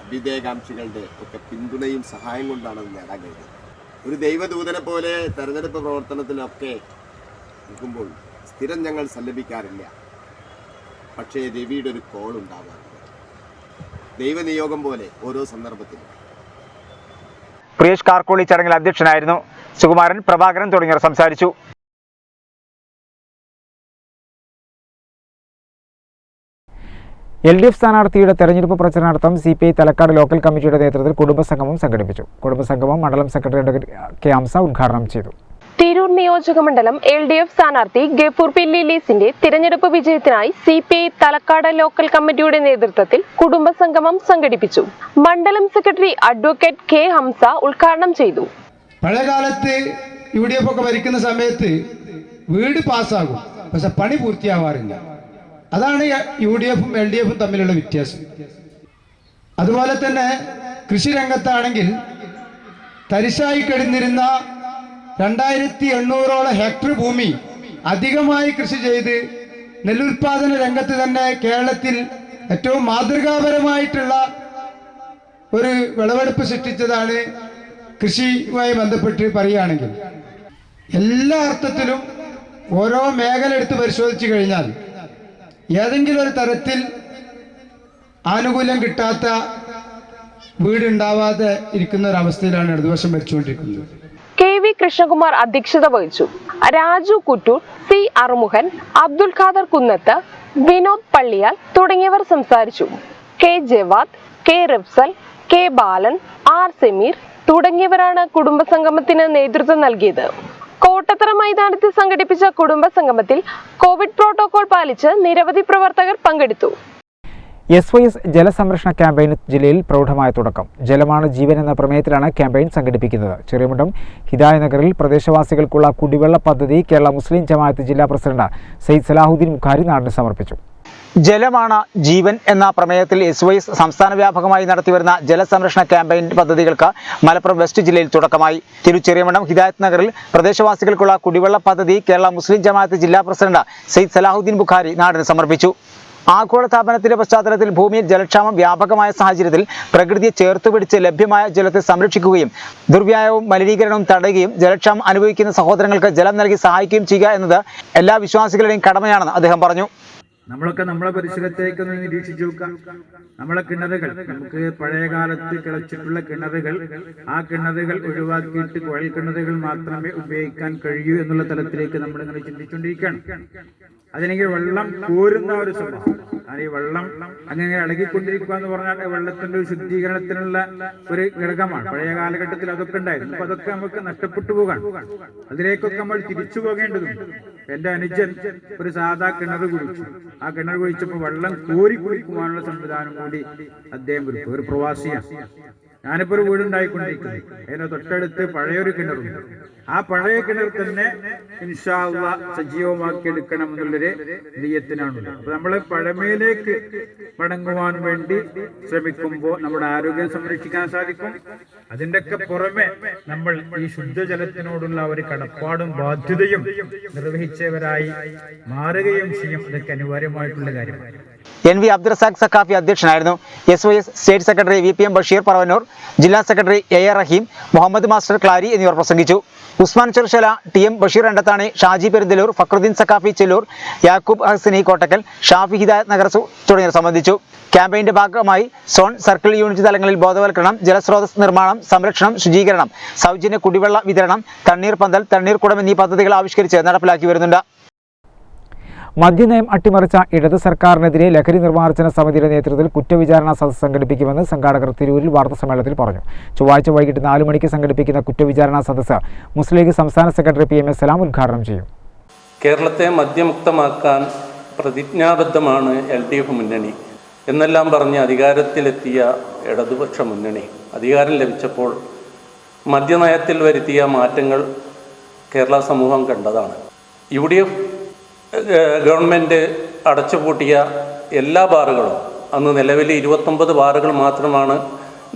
അഭ്യുദയകാംക്ഷികളുടെ ഒക്കെ പിന്തുണയും സഹായം കൊണ്ടാണ് അത് നേടാൻ കഴിഞ്ഞത്. ഒരു ദൈവദൂതനെ പോലെ തെരഞ്ഞെടുപ്പ് പ്രവർത്തനത്തിലൊക്കെ നിൽക്കുമ്പോൾ സ്ഥിരം ഞങ്ങൾ സല്ലപിക്കാറില്ല. പക്ഷേ രവിയുടെ ഒരു കോൾ ഉണ്ടാവാറുണ്ട്. ദൈവനിയോഗം പോലെ ഓരോ സന്ദർഭത്തിലും. പ്രിയേഷ് കാർക്കോളി ചടങ്ങിൽ അധ്യക്ഷനായിരുന്നു. സുകുമാരൻ, പ്രഭാകരൻ തുടങ്ങിയവർ സംസാരിച്ചു. LDF സ്ഥാനാർത്ഥിയുടെ തെരഞ്ഞെടുപ്പ് പ്രചരണാർത്ഥം CPI തലക്കാട് ലോക്കൽ കമ്മിറ്റിയുടെ നേതൃത്വത്തിൽ കുടുംബസംഗമം സംഘടിപ്പിച്ചു. കുടുംബസംഗമം മണ്ഡലം സെക്രട്ടറി K. ഹംസ ഉദ്ഘാടനം ചെയ്തു. തിരൂർ നിയോജക മണ്ഡലം LDF സ്ഥാനാർത്ഥി ഗഫൂർ പില്ലിലീസിന്റെ തിരഞ്ഞെടുപ്പ് വിജയത്തിനായി CPI തലക്കാട് ലോക്കൽ കമ്മിറ്റിയുടെ നേതൃത്വത്തിൽ കുടുംബസംഗമം സംഘടിപ്പിച്ചു. മണ്ഡലം സെക്രട്ടറി അഡ്വക്കേറ്റ് K. ഹംസ ഉദ്ഘാടനം ചെയ്തു. പഴയകാലത്ത് UDF ഒക്കെ ഭരിക്കുന്ന സമയത്ത് വീട് പാസ്സാകും, പക്ഷെ പണി പൂർത്തിയാവാറില്ല. അതാണ് UDFും LDFും തമ്മിലുള്ള വ്യത്യാസം. അതുപോലെ തന്നെ കൃഷി രംഗത്താണെങ്കിൽ തരിശായി കിടന്നിരുന്ന 2800ഓളം ഹെക്ടർ ഭൂമി അധികമായി കൃഷി ചെയ്ത് നെല്ലുൽപാദന രംഗത്ത് തന്നെ കേരളത്തിൽ ഏറ്റവും മാതൃകാപരമായിട്ടുള്ള ഒരു വിളവെടുപ്പ് സൃഷ്ടിച്ചതാണ്. കൃഷിയുമായി ബന്ധപ്പെട്ട് പറയുകയാണെങ്കിൽ എല്ലാ അർത്ഥത്തിലും ഓരോ മേഖല എടുത്ത് പരിശോധിച്ചു കഴിഞ്ഞാൽ ഏതെങ്കിലും ഒരു തരത്തിൽ ആനുകൂല്യം കിട്ടാത്ത വീടുണ്ടാവാതെ ഇരിക്കുന്ന ഒരവസ്ഥയിലാണ് ഇടതുപക്ഷം ഭരിച്ചുകൊണ്ടിരിക്കുന്നത്. KV കൃഷ്ണകുമാർ അധ്യക്ഷത വഹിച്ചു. രാജു കുറ്റൂർ, C. അറുമുഖൻ, അബ്ദുൽ ഖാദർ കുന്നത്ത്, വിനോദ് പള്ളിയാൽ തുടങ്ങിയവർ സംസാരിച്ചു. K. Jawad, K. Rafsal, K. Balan, R. Sameer തുടങ്ങിയവരാണ് കുടുംബസംഗമത്തിന് നേതൃത്വം നൽകിയത്. കോട്ടത്തറ മൈതാനത്ത് സംഘടിപ്പിച്ച കുടുംബസംഗമത്തിൽ കോവിഡ് പ്രോട്ടോകോൾ പാലിച്ച് നിരവധി പ്രവർത്തകർ പങ്കെടുത്തു. SYS ജലസംരക്ഷണ ക്യാമ്പയിന് ജില്ലയിൽ പ്രൗഢമായ തുടക്കം. ജലമാണ് ജീവൻ എന്ന പ്രമേയത്തിലാണ് ക്യാമ്പയിൻ സംഘടിപ്പിക്കുന്നത്. ചെറിയമുണ്ടം ഹിദായ നഗറിൽ പ്രദേശവാസികൾക്കുള്ള കുടിവെള്ള പദ്ധതി കേരള മുസ്ലിം ജമാഅത്ത് ജില്ലാ പ്രസിഡന്റ് സയ്യിദ് സലാഹുദ്ദീൻ മുഖാരി നാടിന് സമർപ്പിച്ചു. ജലമാണ് ജീവൻ എന്ന പ്രമേയത്തിൽ SYS സംസ്ഥാന വ്യാപകമായി നടത്തിവരുന്ന ജലസംരക്ഷണ ക്യാമ്പയിൻ പദ്ധതികൾക്ക് മലപ്പുറം വെസ്റ്റ് ജില്ലയിൽ തുടക്കമായി. തിരുച്ചെറിയമണ്ഡം ഹിദായത്ത് നഗറിൽ പ്രദേശവാസികൾക്കുള്ള കുടിവെള്ള പദ്ധതി കേരള മുസ്ലിം ജമാഅത്ത് ജില്ലാ പ്രസിഡന്റ് സയ്യിദ് സലാഹുദ്ദീൻ മുഖാരി നാടിന് സമർപ്പിച്ചു. ആഗോളതാപനത്തിന്റെ പശ്ചാത്തലത്തിൽ ഭൂമിയിൽ ജലക്ഷാമം വ്യാപകമായ സാഹചര്യത്തിൽ പ്രകൃതിയെ ചേർത്തുപിടിച്ച് ലഭ്യമായ ജലത്തെ സംരക്ഷിക്കുകയും ദുർവ്യായവും മലിനീകരണവും തടയുകയും ജലക്ഷാമം അനുഭവിക്കുന്ന സഹോദരങ്ങൾക്ക് ജലം നൽകി സഹായിക്കുകയും ചെയ്യുക എന്നത് എല്ലാ വിശ്വാസികളുടെയും കടമയാണെന്ന് അദ്ദേഹം പറഞ്ഞു. നമ്മളൊക്കെ നമ്മളെ പരിസരത്തേക്ക് ഒന്ന് നിരീക്ഷിച്ചു നോക്കാം. നമ്മളെ കിണറുകൾ, നമുക്ക് പഴയ കാലത്ത് കിളച്ചിട്ടുള്ള കിണറുകൾ, ആ കിണറുകൾ ഒഴിവാക്കിയിട്ട് കുഴൽ കിണറുകൾ മാത്രമേ ഉപയോഗിക്കാൻ കഴിയൂ എന്നുള്ള തലത്തിലേക്ക് നമ്മൾ ഇങ്ങനെ ചിന്തിച്ചുകൊണ്ടിരിക്കുകയാണ്. അതിനെങ്കിൽ വെള്ളം കോരുന്ന ഒരു സ്വഭാവം, ഈ വെള്ളം അങ്ങനെ ഇളകിക്കൊണ്ടിരിക്കുക എന്ന് പറഞ്ഞാൽ വെള്ളത്തിന്റെ ഒരു ശുദ്ധീകരണത്തിനുള്ള ഒരു ഘടകമാണ്. പഴയ കാലഘട്ടത്തിൽ അതൊക്കെ ഉണ്ടായിരുന്നു. അപ്പൊ അതൊക്കെ നമുക്ക് നഷ്ടപ്പെട്ടു പോകാൻ, അതിലേക്കൊക്കെ നമ്മൾ തിരിച്ചു പോകേണ്ടതുണ്ട്. എന്റെ അനുജൻ ഒരു സാധാ കിണർ കുഴിച്ചു. ആ കിണർ കുഴിച്ചപ്പോൾ വെള്ളം കോരി കുടിക്കുവാനുള്ള സംവിധാനം കൂടി അദ്ദേഹം ഒരു പ്രവാസിയാണ്. ഞാനിപ്പോ ഒരു വീടുണ്ടായിക്കൊണ്ടിരിക്കുന്നു. അതിന് തൊട്ടടുത്ത് പഴയൊരു കിണറുണ്ട്. ആ പഴയ കിണർ തന്നെ ഇൻഷാ അല്ലാഹ് സജീവമാക്കിയെടുക്കണം എന്നുള്ളൊരു നിയ്യത്തിനാണുള്ളത്. അപ്പൊ നമ്മള് പഴമയിലേക്ക് മടങ്ങുവാൻ വേണ്ടി ശ്രമിക്കുമ്പോൾ നമ്മുടെ ആരോഗ്യം സംരക്ഷിക്കാൻ സാധിക്കും. അതിൻ്റെയൊക്കെ പുറമെ നമ്മൾ ഈ ശുദ്ധജലത്തിനോടുള്ള ഒരു കടപ്പാടും ബാധ്യതയും നിർവഹിച്ചവരായി മാറുകയും ചെയ്യും. അതൊക്കെ അനിവാര്യമായിട്ടുള്ള കാര്യമാണ്. NV അബ്ദുൽ റസാഖ് സഖാഫി അധ്യക്ഷനായിരുന്നു. SYS state secretary VPM Basheer Paravannur, ജില്ലാ സെക്രട്ടറി AR റഹീം, മുഹമ്മദ് മാസ്റ്റർ ക്ലാരി എന്നിവർ പ്രസംഗിച്ചു. ഉസ്മാൻ ചെറുശല, TM ബഷീർ രണ്ടത്താണി, ഷാജി പെരുന്തലൂർ, ഫക്രുദ്ദീൻ സഖാഫി ചെല്ലൂർ, യാക്കൂബ് ഹസനി കോട്ടക്കൽ, ഷാഫി ഹിദായത്ത് നഗർ തുടങ്ങിയവർ സംബന്ധിച്ചു. ക്യാമ്പയിന്റെ ഭാഗമായി സോൺ, സർക്കിൾ യൂണിറ്റ് തലങ്ങളിൽ ബോധവൽക്കരണം, ജലസ്രോതസ് നിർമ്മാണം, സംരക്ഷണം, ശുചീകരണം, സൗജന്യ കുടിവെള്ള വിതരണം, തണ്ണീർ പന്തൽ, തണ്ണീർ കുടം എന്നീ പദ്ധതികൾ ആവിഷ്കരിച്ച് നടപ്പിലാക്കി വരുന്നുണ്ട്. മദ്യനയം അട്ടിമറിച്ച ഇടത് സർക്കാരിനെതിരെ ലഹരി നിർമ്മാർജ്ജന സമിതിയുടെ നേതൃത്വത്തിൽ കുറ്റവിചാരണ സദസ്സ് സംഘടിപ്പിക്കുമെന്ന് സംഘാടകർ തിരൂരിൽ വാർത്താസമ്മേളനത്തിൽ പറഞ്ഞു. ചൊവ്വാഴ്ച വൈകിട്ട് 4 മണിക്ക് സംഘടിപ്പിക്കുന്ന കുറ്റവിചാരണ സദസ്സ് മുസ്ലിം ലീഗ് സംസ്ഥാന സെക്രട്ടറി PM.S. സലാം ഉദ്ഘാടനം ചെയ്യും. കേരളത്തെ മദ്യമുക്തമാക്കാൻ പ്രതിജ്ഞാബദ്ധമാണ് LDF മുന്നണി എന്നെല്ലാം പറഞ്ഞ് അധികാരത്തിലെത്തിയ ഇടതുപക്ഷ മുന്നണി അധികാരം ലഭിച്ചപ്പോൾ മദ്യനയത്തിൽ വരുത്തിയ മാറ്റങ്ങൾ കേരള സമൂഹം കണ്ടതാണ്. UDF ഗവൺമെൻറ് അടച്ചുപൂട്ടിയ എല്ലാ ബാറുകളും, അന്ന് നിലവിൽ 29 ബാറുകൾ മാത്രമാണ്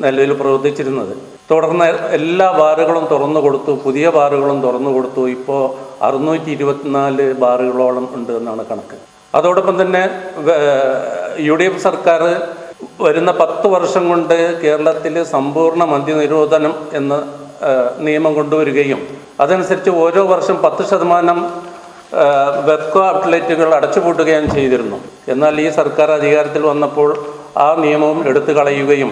നിലവിൽ പ്രവർത്തിച്ചിരുന്നത്. തുടർന്ന് എല്ലാ ബാറുകളും തുറന്നു കൊടുത്തു, പുതിയ ബാറുകളും തുറന്നു കൊടുത്തു. ഇപ്പോൾ 624 ബാറുകളോളം ഉണ്ട് എന്നാണ് കണക്ക്. അതോടൊപ്പം തന്നെ UDF സർക്കാർ വരുന്ന 10 വർഷം കൊണ്ട് കേരളത്തിൽ സമ്പൂർണ്ണ മദ്യനിരോധനം എന്ന നിയമം കൊണ്ടുവരികയും അതനുസരിച്ച് ഓരോ വർഷം 10% വെബ്കോ ഔട്ട്ലെറ്റുകൾ അടച്ചുപൂട്ടുകയും ചെയ്തിരുന്നു. എന്നാൽ ഈ സർക്കാർ അധികാരത്തിൽ വന്നപ്പോൾ ആ നിയമവും എടുത്തു കളയുകയും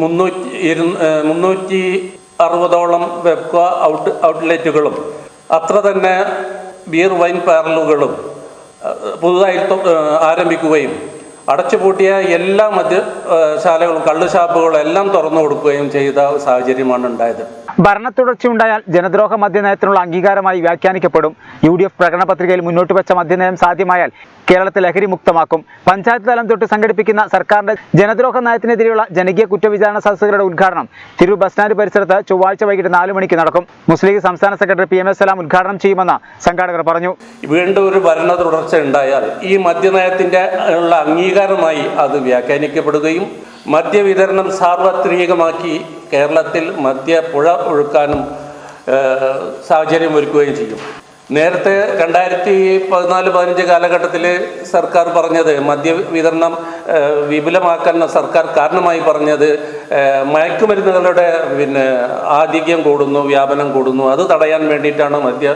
360ഓളം വെബ്കോ ഔട്ട്ലെറ്റുകളും അത്ര തന്നെ ബിയർ വൈൻ പാർലറുകളും പുതുതായി ആരംഭിക്കുകയും അടച്ചുപൂട്ടിയ എല്ലാ മദ്യശാലകളും കള്ളുഷാപ്പുകളും എല്ലാം തുറന്നു കൊടുക്കുകയും ചെയ്ത സാഹചര്യമാണ് ഉണ്ടായത്. ഭരണ തുടർച്ചയുണ്ടായാൽ ജനദ്രോഹ മദ്യനയത്തിനുള്ള അംഗീകാരമായി വ്യാഖ്യാനിക്കപ്പെടും. UDF പ്രകടന പത്രികയിൽ മുന്നോട്ട് വെച്ച മദ്യനയം സാധ്യമായാൽ കേരളത്തെ ലഹരി മുക്തമാക്കും. പഞ്ചായത്ത് തലം തൊട്ട് സംഘടിപ്പിക്കുന്ന സർക്കാരിന്റെ ജനദ്രോഹ നയത്തിനെതിരെയുള്ള ജനകീയ കുറ്റവിചാരണ സദസ്സുകളുടെ ഉദ്ഘാടനം തിരൂർ ബസ് സ്റ്റാൻഡ് പരിസരത്ത് ചൊവ്വാഴ്ച വൈകിട്ട് 4 മണിക്ക് നടക്കും. മുസ്ലിം ലീഗ് സംസ്ഥാന സെക്രട്ടറി PMS സലാം ഉദ്ഘാടനം ചെയ്യുമെന്ന് സംഘാടകർ പറഞ്ഞു. വീണ്ടും ഒരു ഭരണ തുടർച്ച ഉണ്ടായാൽ ഈ മദ്യനയത്തിന്റെ ഉള്ള അംഗീകാരമായി അത് വ്യാഖ്യാനിക്കപ്പെടുകയും മദ്യവിതരണം സാർവത്രികമാക്കി കേരളത്തിൽ മദ്യപ്പുഴ ഒഴുക്കാനും സാഹചര്യം ഒരുക്കുകയും ചെയ്യും. നേരത്തെ 2014-15 കാലഘട്ടത്തിൽ സർക്കാർ പറഞ്ഞത് മദ്യവിതരണം വിപുലമാക്കാൻ സർക്കാർ കാരണമായി പറഞ്ഞത് മയക്കുമരുന്നുകളുടെ ആധിക്യം കൂടുന്നു, വ്യാപനം കൂടുന്നു, അത് തടയാൻ വേണ്ടിയിട്ടാണ് മദ്യ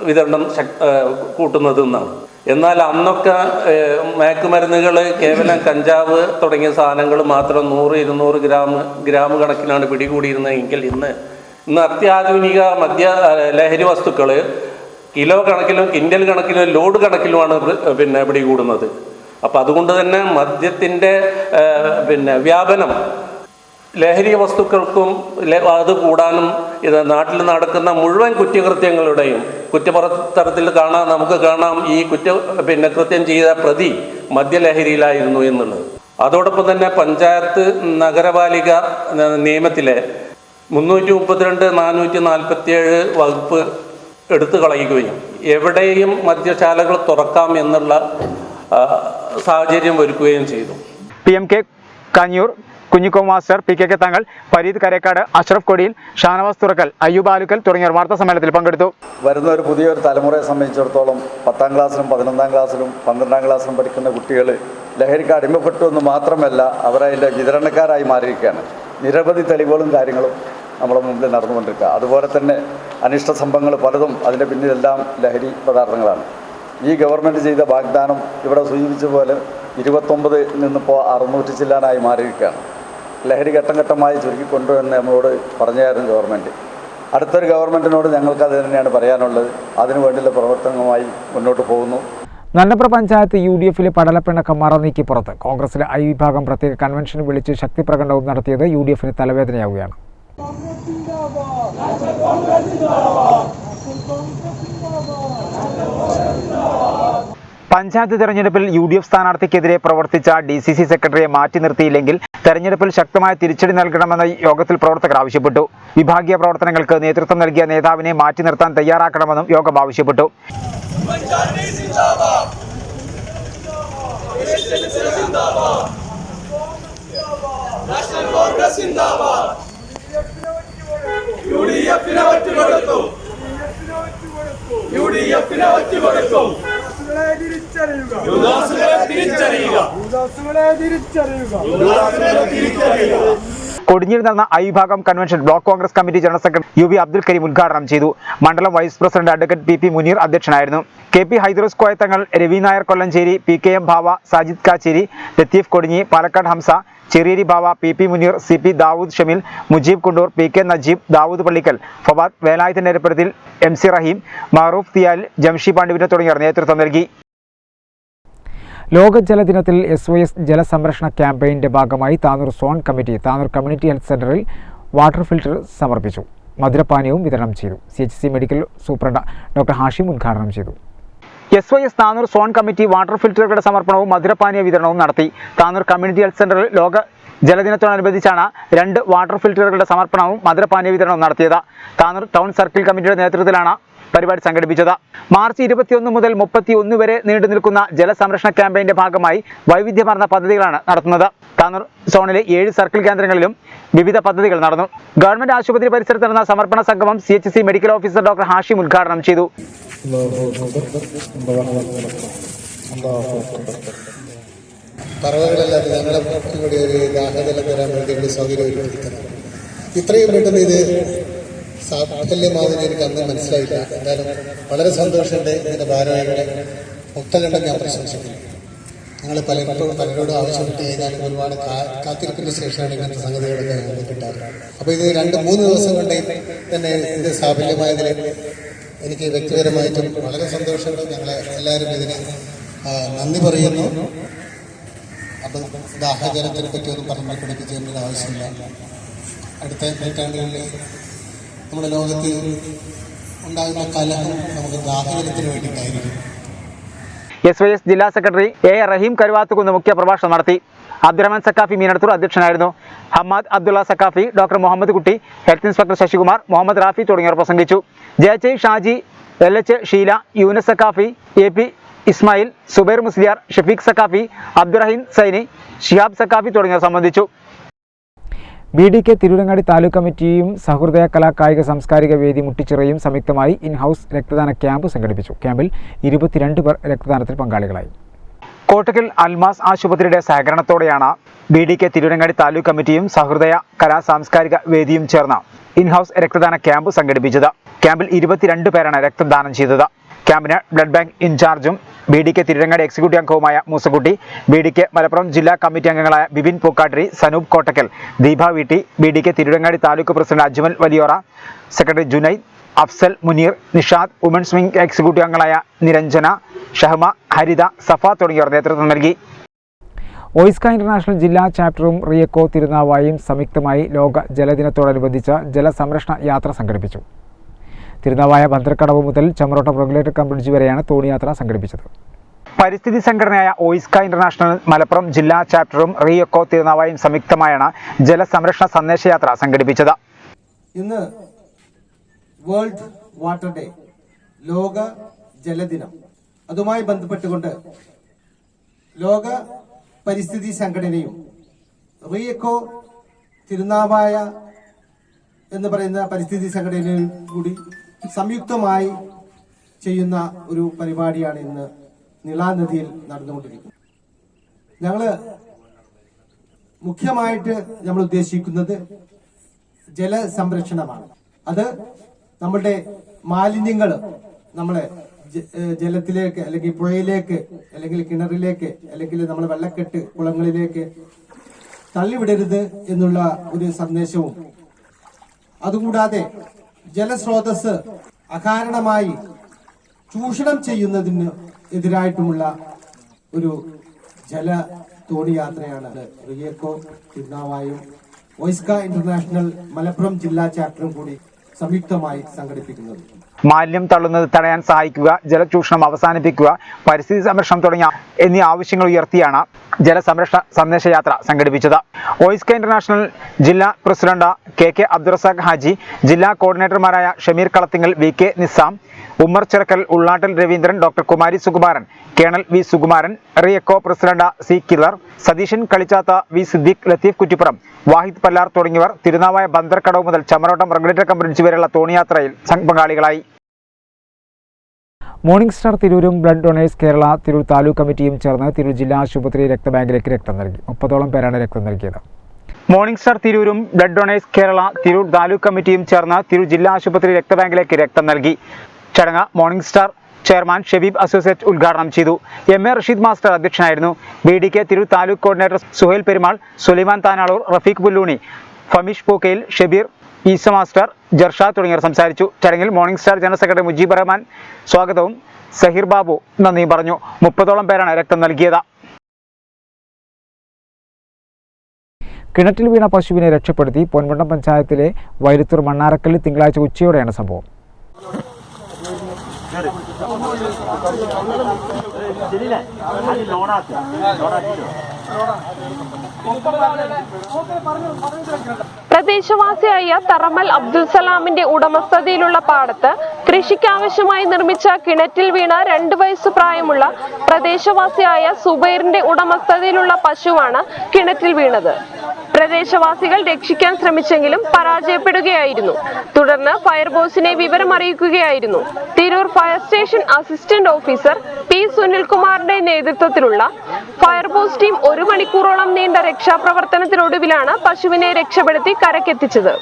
വിതരണം കൂട്ടുന്നത് എന്നാണ്. എന്നാൽ അന്നൊക്കെ മയക്കുമരുന്നുകൾ കേവലം കഞ്ചാവ് തുടങ്ങിയ സാധനങ്ങൾ മാത്രം 100-200 ഗ്രാം കണക്കിനാണ് പിടികൂടിയിരുന്നതെങ്കിൽ ഇന്ന് അത്യാധുനിക ലഹരി വസ്തുക്കൾ കിലോ കണക്കിലും കിൻഡൽ കണക്കിലും ലോഡ് കണക്കിലുമാണ് പിടികൂടുന്നത്. അപ്പം അതുകൊണ്ട് തന്നെ മദ്യത്തിൻ്റെ വ്യാപനം ലഹരി വസ്തുക്കൾക്കും അത് കൂടാനും ഇത് നാട്ടിൽ നടക്കുന്ന മുഴുവൻ കുറ്റകൃത്യങ്ങളുടെയും കുറ്റപത്രത്തിൽ നമുക്ക് കാണാം ഈ കൃത്യം ചെയ്ത പ്രതി മദ്യലഹരിയിലായിരുന്നു എന്നുള്ളത്. അതോടൊപ്പം തന്നെ പഞ്ചായത്ത് നഗരപാലിക നിയമത്തിലെ 332-447 വകുപ്പ് എടുത്തു കളയുകയും എവിടെയും മദ്യശാലകൾ തുറക്കാം എന്നുള്ള സാഹചര്യം ഒരുക്കുകയും ചെയ്തു. PMK കാഞ്ഞൂർ, കുഞ്ഞിക്കോ മാസ്റ്റർ, PKK തങ്ങൾ, ഫരീദ് കരേക്കാട്, അഷ്റഫ് കൊടിയിൽ, ഷാനവാസ് തുറക്കൽ, അയ്യൂബ് ആലുക്കൽ തുടങ്ങിയവർ വാർത്താ സമ്മേളനത്തിൽ പങ്കെടുത്തു. വരുന്ന ഒരു പുതിയൊരു തലമുറയെ സംബന്ധിച്ചിടത്തോളം 10ാം ക്ലാസ്സിലും 11ാം ക്ലാസ്സിലും 12ാം ക്ലാസ്സിലും പഠിക്കുന്ന കുട്ടികൾ ലഹരിക്ക് അടിമപ്പെട്ടു എന്ന് മാത്രമല്ല അവരതിൻ്റെ വിതരണക്കാരായി മാറിയിരിക്കുകയാണ്. നിരവധി തെളിവുകളും കാര്യങ്ങളും നമ്മുടെ മുമ്പിൽ നടന്നുകൊണ്ടിരിക്കുക. അതുപോലെ തന്നെ അനിഷ്ട സംഭവങ്ങൾ പലതും അതിൻ്റെ പിന്നിലെല്ലാം ലഹരി പദാർത്ഥങ്ങളാണ്. ഈ ഗവൺമെൻറ് ചെയ്ത വാഗ്ദാനം ഇവിടെ സൂചിപ്പിച്ച പോലെ 29 നിന്നിപ്പോൾ 600 ചില്ലാനായി മാറിയിരിക്കുകയാണ്. ലഹരി ഘട്ടം ഘട്ടമായി ചുരുക്കിക്കൊണ്ടുവന്ന് നമ്മളോട് പറഞ്ഞായിരുന്നു ഗവൺമെൻറ്. അടുത്തൊരു ഗവൺമെൻറ്റിനോട് ഞങ്ങൾക്ക് അത് തന്നെയാണ് പറയാനുള്ളത്. അതിനുവേണ്ടിയുള്ള പ്രവർത്തനവുമായി മുന്നോട്ട് പോകുന്നു. നന്നപ്ര പഞ്ചായത്ത് UDFിലെ പടലപ്പിണക്കം മറനീക്കി പുറത്ത്. കോൺഗ്രസിലെ I വിഭാഗം പ്രത്യേക കൺവെൻഷൻ വിളിച്ച് ശക്തി പ്രകടനവും നടത്തിയത് UDFിന് തലവേദനയാവുകയാണ്. പഞ്ചായത്ത് തെരഞ്ഞെടുപ്പിൽ UDF സ്ഥാനാർത്ഥിക്കെതിരെ പ്രവർത്തിച്ച DCC സെക്രട്ടറിയെ മാറ്റി നിർത്തിയില്ലെങ്കിൽ തെരഞ്ഞെടുപ്പിൽ ശക്തമായ തിരിച്ചടി നൽകണമെന്ന് യോഗത്തിൽ പ്രവർത്തകർ ആവശ്യപ്പെട്ടു. വിഭാഗീയ പ്രവർത്തനങ്ങൾക്ക് നേതൃത്വം നൽകിയ നേതാവിനെ മാറ്റി നിർത്താൻ തയ്യാറാക്കണമെന്നും യോഗം ആവശ്യപ്പെട്ടു. കൊടിഞ്ഞിയിൽ നടന്ന I വിഭാഗം convention block Congress committee general secretary UB Abdul Kareem ഉദ്ഘാടനം ചെയ്തു. മണ്ഡലം vice president advocate PP Muneer അധ്യക്ഷനായിരുന്നു. KP ഹൈദ്രോസ് കോയത്തങ്ങൾ, രവി നായർ കൊല്ലഞ്ചേരി, PKM ഭാവ, സാജിദ് കാച്ചേരി, ലത്തീഫ് കൊടിഞ്ഞി, പാലക്കാട് ഹംസ, ചെറിയേരി ഭാവ, PP Muneer, CP Dawood Shameel, Mujeeb Kundoor, PK Najeeb, Dawood Pallikkal, Fawad Velayudhan നേരപ്പുറത്തിൽ, MC റഹീം, മാറൂഫ് തിയാൽ, ജംഷി പാണ്ഡുവിനെ തുടങ്ങിയവർ നേതൃത്വം നൽകി. ലോക ജലദിനത്തിൽ SOS ജലസംരക്ഷണ ക്യാമ്പയിന്റെ ഭാഗമായി Tanur zone committee Tanur community health സെന്ററിൽ വാട്ടർ ഫിൽറ്റർ സമർപ്പിച്ചു. മധുരപാനീയവും വിതരണം ചെയ്തു. CHC medical superintendent doctor Hashim ഉദ്ഘാടനം ചെയ്തു. SOS Tanur zone committee water ഫിൽറ്ററുകളുടെ സമർപ്പണവും മധുരപാനീയ വിതരണവും നടത്തി. താനൂർ കമ്മ്യൂണിറ്റി ഹെൽത്ത് സെന്ററിൽ ലോക ജലദിനത്തോടനുബന്ധിച്ചാണ് 2 വാട്ടർ ഫിൽറ്ററുകളുടെ സമർപ്പണവും മധുരപാനീയ വിതരണവും നടത്തിയത്. താനൂർ ടൗൺ സർക്കിൾ കമ്മിറ്റിയുടെ നേതൃത്വത്തിലാണ് പരിപാടി സംഘടിപ്പിച്ചത്. മാർച്ച് 21 മുതൽ 31 വരെ നീണ്ടു നിൽക്കുന്ന ജലസംരക്ഷണ ക്യാമ്പയിന്റെ ഭാഗമായി വൈവിധ്യമാർന്ന പദ്ധതികളാണ് നടത്തുന്നത്. താനൂർ സോണിലെ 7 സർക്കിൾ കേന്ദ്രങ്ങളിലും വിവിധ പദ്ധതികൾ നടന്നു. ഗവൺമെന്റ് ആശുപത്രി പരിസരത്ത് നടന്ന സമർപ്പണ സംഗമം CHC medical officer doctor Hashim ഉദ്ഘാടനം ചെയ്തു. പറവകളല്ലാതെ ഞങ്ങളെ ഇവിടെ ഒരു ദാഹജലം തരാൻ വേണ്ടി ഒരു സൗകര്യം ഒരുക്കിയിരിക്കുന്നത്. ഇത്രയും പെട്ടെന്ന് ഇത് സാഫല്യമാവുന്ന എനിക്ക് അന്ന് മനസ്സിലായില്ല. എന്തായാലും വളരെ സന്തോഷമുണ്ട്. ഇതിൻ്റെ ഭാരവാഹികളെ മുക്തകണ്ഠം ഞാൻ പ്രശംസിക്കുന്നു. ഞങ്ങൾ പലരോടും ആവശ്യപ്പെട്ട് കഴിഞ്ഞാൽ ഒരുപാട് കാത്തിരിപ്പിന് ശേഷമാണ് ഇങ്ങനത്തെ സംഗതികളൊക്കെ ഞങ്ങൾക്ക് കിട്ടാറ്. അപ്പോൾ ഇത് 2-3 ദിവസം കൊണ്ട് തന്നെ ഇത് സാഫല്യമായതിൽ എനിക്ക് വ്യക്തിപരമായിട്ടും വളരെ സന്തോഷമുണ്ട്. ഞങ്ങളെ എല്ലാവരും ഇതിന് നന്ദി പറയുന്നു. അപ്പം ദാഹജലത്തിനെ പറ്റിയൊന്നും പറഞ്ഞ് പഠിപ്പിച്ചതിൻ്റെ ആവശ്യമില്ല. അടുത്ത നൂറ്റാണ്ടുകളിൽ നമ്മുടെ ലോകത്ത് ഉണ്ടാകുന്ന കലഹം നമുക്ക് ദാഹജലത്തിന് വേണ്ടിയിട്ടായിരിക്കും. SYS ജില്ലാ സെക്രട്ടറി A. റഹീം കരുവാത്തുകുന്ന് മുഖ്യ പ്രഭാഷണം നടത്തി. അബ്ദുറഹ്മാൻ സക്കാഫി മീനടത്തൂർ അധ്യക്ഷനായിരുന്നു. ഹമ്മാദ് അബ്ദുള്ള സക്കാഫി, ഡോക്ടർ മുഹമ്മദ് കുട്ടി, ഹെൽത്ത് ഇൻസ്പെക്ടർ ശശികുമാർ, മുഹമ്മദ് റാഫി തുടങ്ങിയവർ പ്രസംഗിച്ചു. JH Shaji, LH Sheela, Yunus Saqafi, AP Ismail, Zubair Musliyar, Shafeeq Saqafi, Abdurahim സൈനി, ഷിഹാബ് സക്കാഫി തുടങ്ങിയവർ സംബന്ധിച്ചു. BDK തിരൂരങ്ങാടി താലൂക്ക് കമ്മിറ്റിയും സഹൃദയ കലാ കായിക സാംസ്കാരിക വേദി മുട്ടിച്ചിറയും സംയുക്തമായി ഇൻഹൌസ് രക്തദാന ക്യാമ്പ് സംഘടിപ്പിച്ചു. ക്യാമ്പിൽ 22 പേർ രക്തദാനത്തിൽ പങ്കാളികളായി. കോട്ടക്കൽ അൽമാസ് ആശുപത്രിയുടെ സഹകരണത്തോടെയാണ് BDK തിരൂരങ്ങാടി താലൂക്ക് കമ്മിറ്റിയും സഹൃദയ കലാ സാംസ്കാരിക വേദിയും ചേർന്ന് ഇൻഹൌസ് രക്തദാന ക്യാമ്പ് സംഘടിപ്പിച്ചത്. ക്യാമ്പിൽ 22 പേരാണ് രക്തദാനം ചെയ്തത്. ക്യാമ്പിന് ബ്ലഡ് ബാങ്ക് ഇൻചാർജും BDK തിരൂരങ്ങാടി എക്സിക്യൂട്ടീവ് അംഗവുമായ മൂസക്കുട്ടി, BDK മലപ്പുറം ജില്ലാ കമ്മിറ്റി അംഗങ്ങളായ ബിബിൻ പൂക്കാട്ടിരി, സനൂപ് കോട്ടക്കൽ, ദീപ വീട്ടി, BDK Tirurangadi taluk president Ajmal Valiyora, secretary Junaid, Afsal Muneer, Nishad, women's wing executive അംഗങ്ങളായ നിരഞ്ജന, ഷഹമ, ഹരിത, സഫ തുടങ്ങിയവർ നേതൃത്വം നൽകി. ഓയിസ്ക ഇന്റർനാഷണൽ ജില്ലാ ചാപ്റ്ററും റിയക്കോ തിരുനാവായും സംയുക്തമായി ലോക ജലദിനത്തോടനുബന്ധിച്ച് ജലസംരക്ഷണ യാത്ര സംഘടിപ്പിച്ചു. തിരുനാവായ ഭദ്രക്കടവ് മുതൽ ചമരോട്ടം റെഗുലേറ്റർ കം ബ്രിഡ്ജ് വരെയാണ് തോണിയാത്ര സംഘടിപ്പിച്ചത്. പരിസ്ഥിതി സംഘടനയായ ഓയിസ്ക ഇന്റർനാഷണൽ മലപ്പുറം ജില്ലാ ചാപ്റ്ററും റിയക്കോ തിരുനാവായും സംയുക്തമായാണ് ജലസംരക്ഷണ സന്ദേശയാത്ര സംഘടിപ്പിച്ചത്. ഇന്ന് വേൾഡ് വാട്ടർ ഡേ, ലോക ജലദിനം. അതുമായി ബന്ധപ്പെട്ടുകൊണ്ട് ലോക പരിസ്ഥിതി സംഘടനയും റിയക്കോ തിരുനാവായ എന്ന് പറയുന്ന പരിസ്ഥിതി സംഘടനയും കൂടി സംയുക്തമായി ചെയ്യുന്ന ഒരു പരിപാടിയാണ് ഇന്ന് നിളാനദിയിൽ നടന്നുകൊണ്ടിരിക്കുന്നത്. ഞങ്ങൾ മുഖ്യമായിട്ട് നമ്മൾ ഉദ്ദേശിക്കുന്നത് ജലസംരക്ഷണമാണ്. അത് നമ്മളുടെ മാലിന്യങ്ങൾ നമ്മളെ ജലത്തിലേക്ക് അല്ലെങ്കിൽ പുഴയിലേക്ക് അല്ലെങ്കിൽ കിണറിലേക്ക് അല്ലെങ്കിൽ നമ്മളെ വെള്ളക്കെട്ട് കുളങ്ങളിലേക്ക് തള്ളിവിടരുത് എന്നുള്ള ഒരു സന്ദേശവും, അതുകൂടാതെ ജലസ്രോതസ് അകാരണമായി ചൂഷണം ചെയ്യുന്നതിന് എതിരായിട്ടുമുള്ള ഒരു ജല തോണിയാത്രയാണ് റിയക്കോ തിരുനാവായും ഓയിസ്ക ഇന്റർനാഷണൽ മലപ്പുറം ജില്ലാ ചാപ്റ്ററും കൂടി സംയുക്തമായി സംഘടിപ്പിക്കുന്നത്. മാലിന്യം തള്ളുന്നത് തടയാൻ സഹായിക്കുക, ജലചൂഷണം അവസാനിപ്പിക്കുക, പരിസ്ഥിതി സംരക്ഷണം എന്നീ ആവശ്യങ്ങൾ ഉയർത്തിയാണ് ജലസംരക്ഷണ സന്ദേശയാത്ര സംഘടിപ്പിച്ചത്. ഓയിസ്ക ഇന്റർനാഷണൽ ജില്ലാ പ്രസിഡന്റ് KK അബ്ദുറസാഖ് ഹാജി, ജില്ലാ കോർഡിനേറ്റർമാരായ Shameer Kalathingal, VK Nizam, Ummer Chirakkal, Ullattil Raveendran, doctor Kumari Sukumaran, colonel V Sukumaran, റിയക്കോ പ്രസിഡന്റ് C കില്ലർ, സതീശൻ കളിച്ചാത്ത, V സിദ്ദീഖ്, ലത്തീഫ് കുറ്റിപ്പുറം, വാഹിദ് പല്ലാർ തുടങ്ങിയവർ തിരുനാവായ ബന്ദർക്കടവ് മുതൽ ചമരോട്ടം റെഗുലേറ്റർ കം ബ്രിഡ്ജ് വരെയുള്ള തോണിയാത്രയിൽ പങ്കാളികളായി. മോർണിംഗ് സ്റ്റാർ തിരൂരും ബ്ലഡ് ഡൊണേഴ്സ് കേരള തിരൂർ താലൂക്ക് കമ്മിറ്റിയും ചേർന്ന് തിരൂർ ജില്ലാ ആശുപത്രി രക്തബാങ്കിലേക്ക് രക്തം നൽകി. 30ഓളം പേരാണ് രക്തം നൽകിയത്. മോർണിംഗ് സ്റ്റാർ തിരൂരും ബ്ലഡ് ഡൊണേഴ്സ് കേരള തിരൂർ താലൂക്ക് കമ്മിറ്റിയും ചേർന്ന് തിരൂർ ജില്ലാ ആശുപത്രി രക്തബാങ്കിലേക്ക് രക്തം നൽകി. ചടങ്ങ് morning star chairman Shabeeb associate ഉദ്ഘാടനം ചെയ്തു. MA റഷീദ് മാസ്റ്റർ അധ്യക്ഷനായിരുന്നു. BDK Tirur taluk coordinator Suhail Perumal, Sulaiman Tanalur, Rafeeq Pulluni, Famish Pookkayil, Shabeer, Esa master, Jarshad തുടങ്ങിയവർ സംസാരിച്ചു. ചടങ്ങിൽ morning star general secretary Mujeeb Rahman സ്വാഗതവും സഹീർ ബാബു നന്ദിയും പറഞ്ഞു. 30ഓളം പേരാണ് രക്തം നൽകിയത്. കിണറ്റിൽ വീണ പശുവിനെ രക്ഷപ്പെടുത്തി പൊൻമുണ്ടം പഞ്ചായത്തിലെ വൈരത്തൂർ മണ്ണാരക്കല്ലിൽ തിങ്കളാഴ്ച ഉച്ചയോടെയാണ് സംഭവം. പ്രദേശവാസിയായ തറമൽ അബ്ദുൽ സലാമിന്റെ ഉടമസ്ഥതയിലുള്ള പാടത്ത് കൃഷിക്കാവശ്യമായി നിർമ്മിച്ച കിണറ്റിൽ വീണ 2 വയസ്സ് പ്രായമുള്ള പ്രദേശവാസിയായ സുബൈറിന്റെ ഉടമസ്ഥതയിലുള്ള പശുവാണ് കിണറ്റിൽ വീണത്. പ്രദേശവാസികൾ രക്ഷിക്കാൻ ശ്രമിച്ചെങ്കിലും പരാജയപ്പെടുകയായിരുന്നു. തുടർന്ന് ഫയർഫോഴ്സിനെ വിവരം അറിയിക്കുകയായിരുന്നു. Tirur fire station assistant officer P സുനിൽകുമാറിന്റെ നേതൃത്വത്തിലുള്ള ഫയർഫോഴ്സ് ടീം 1 മണിക്കൂറോളം നീണ്ട രക്ഷാപ്രവർത്തനത്തിനൊടുവിലാണ് പശുവിനെ രക്ഷപ്പെടുത്തി കരക്കെത്തിച്ചത്.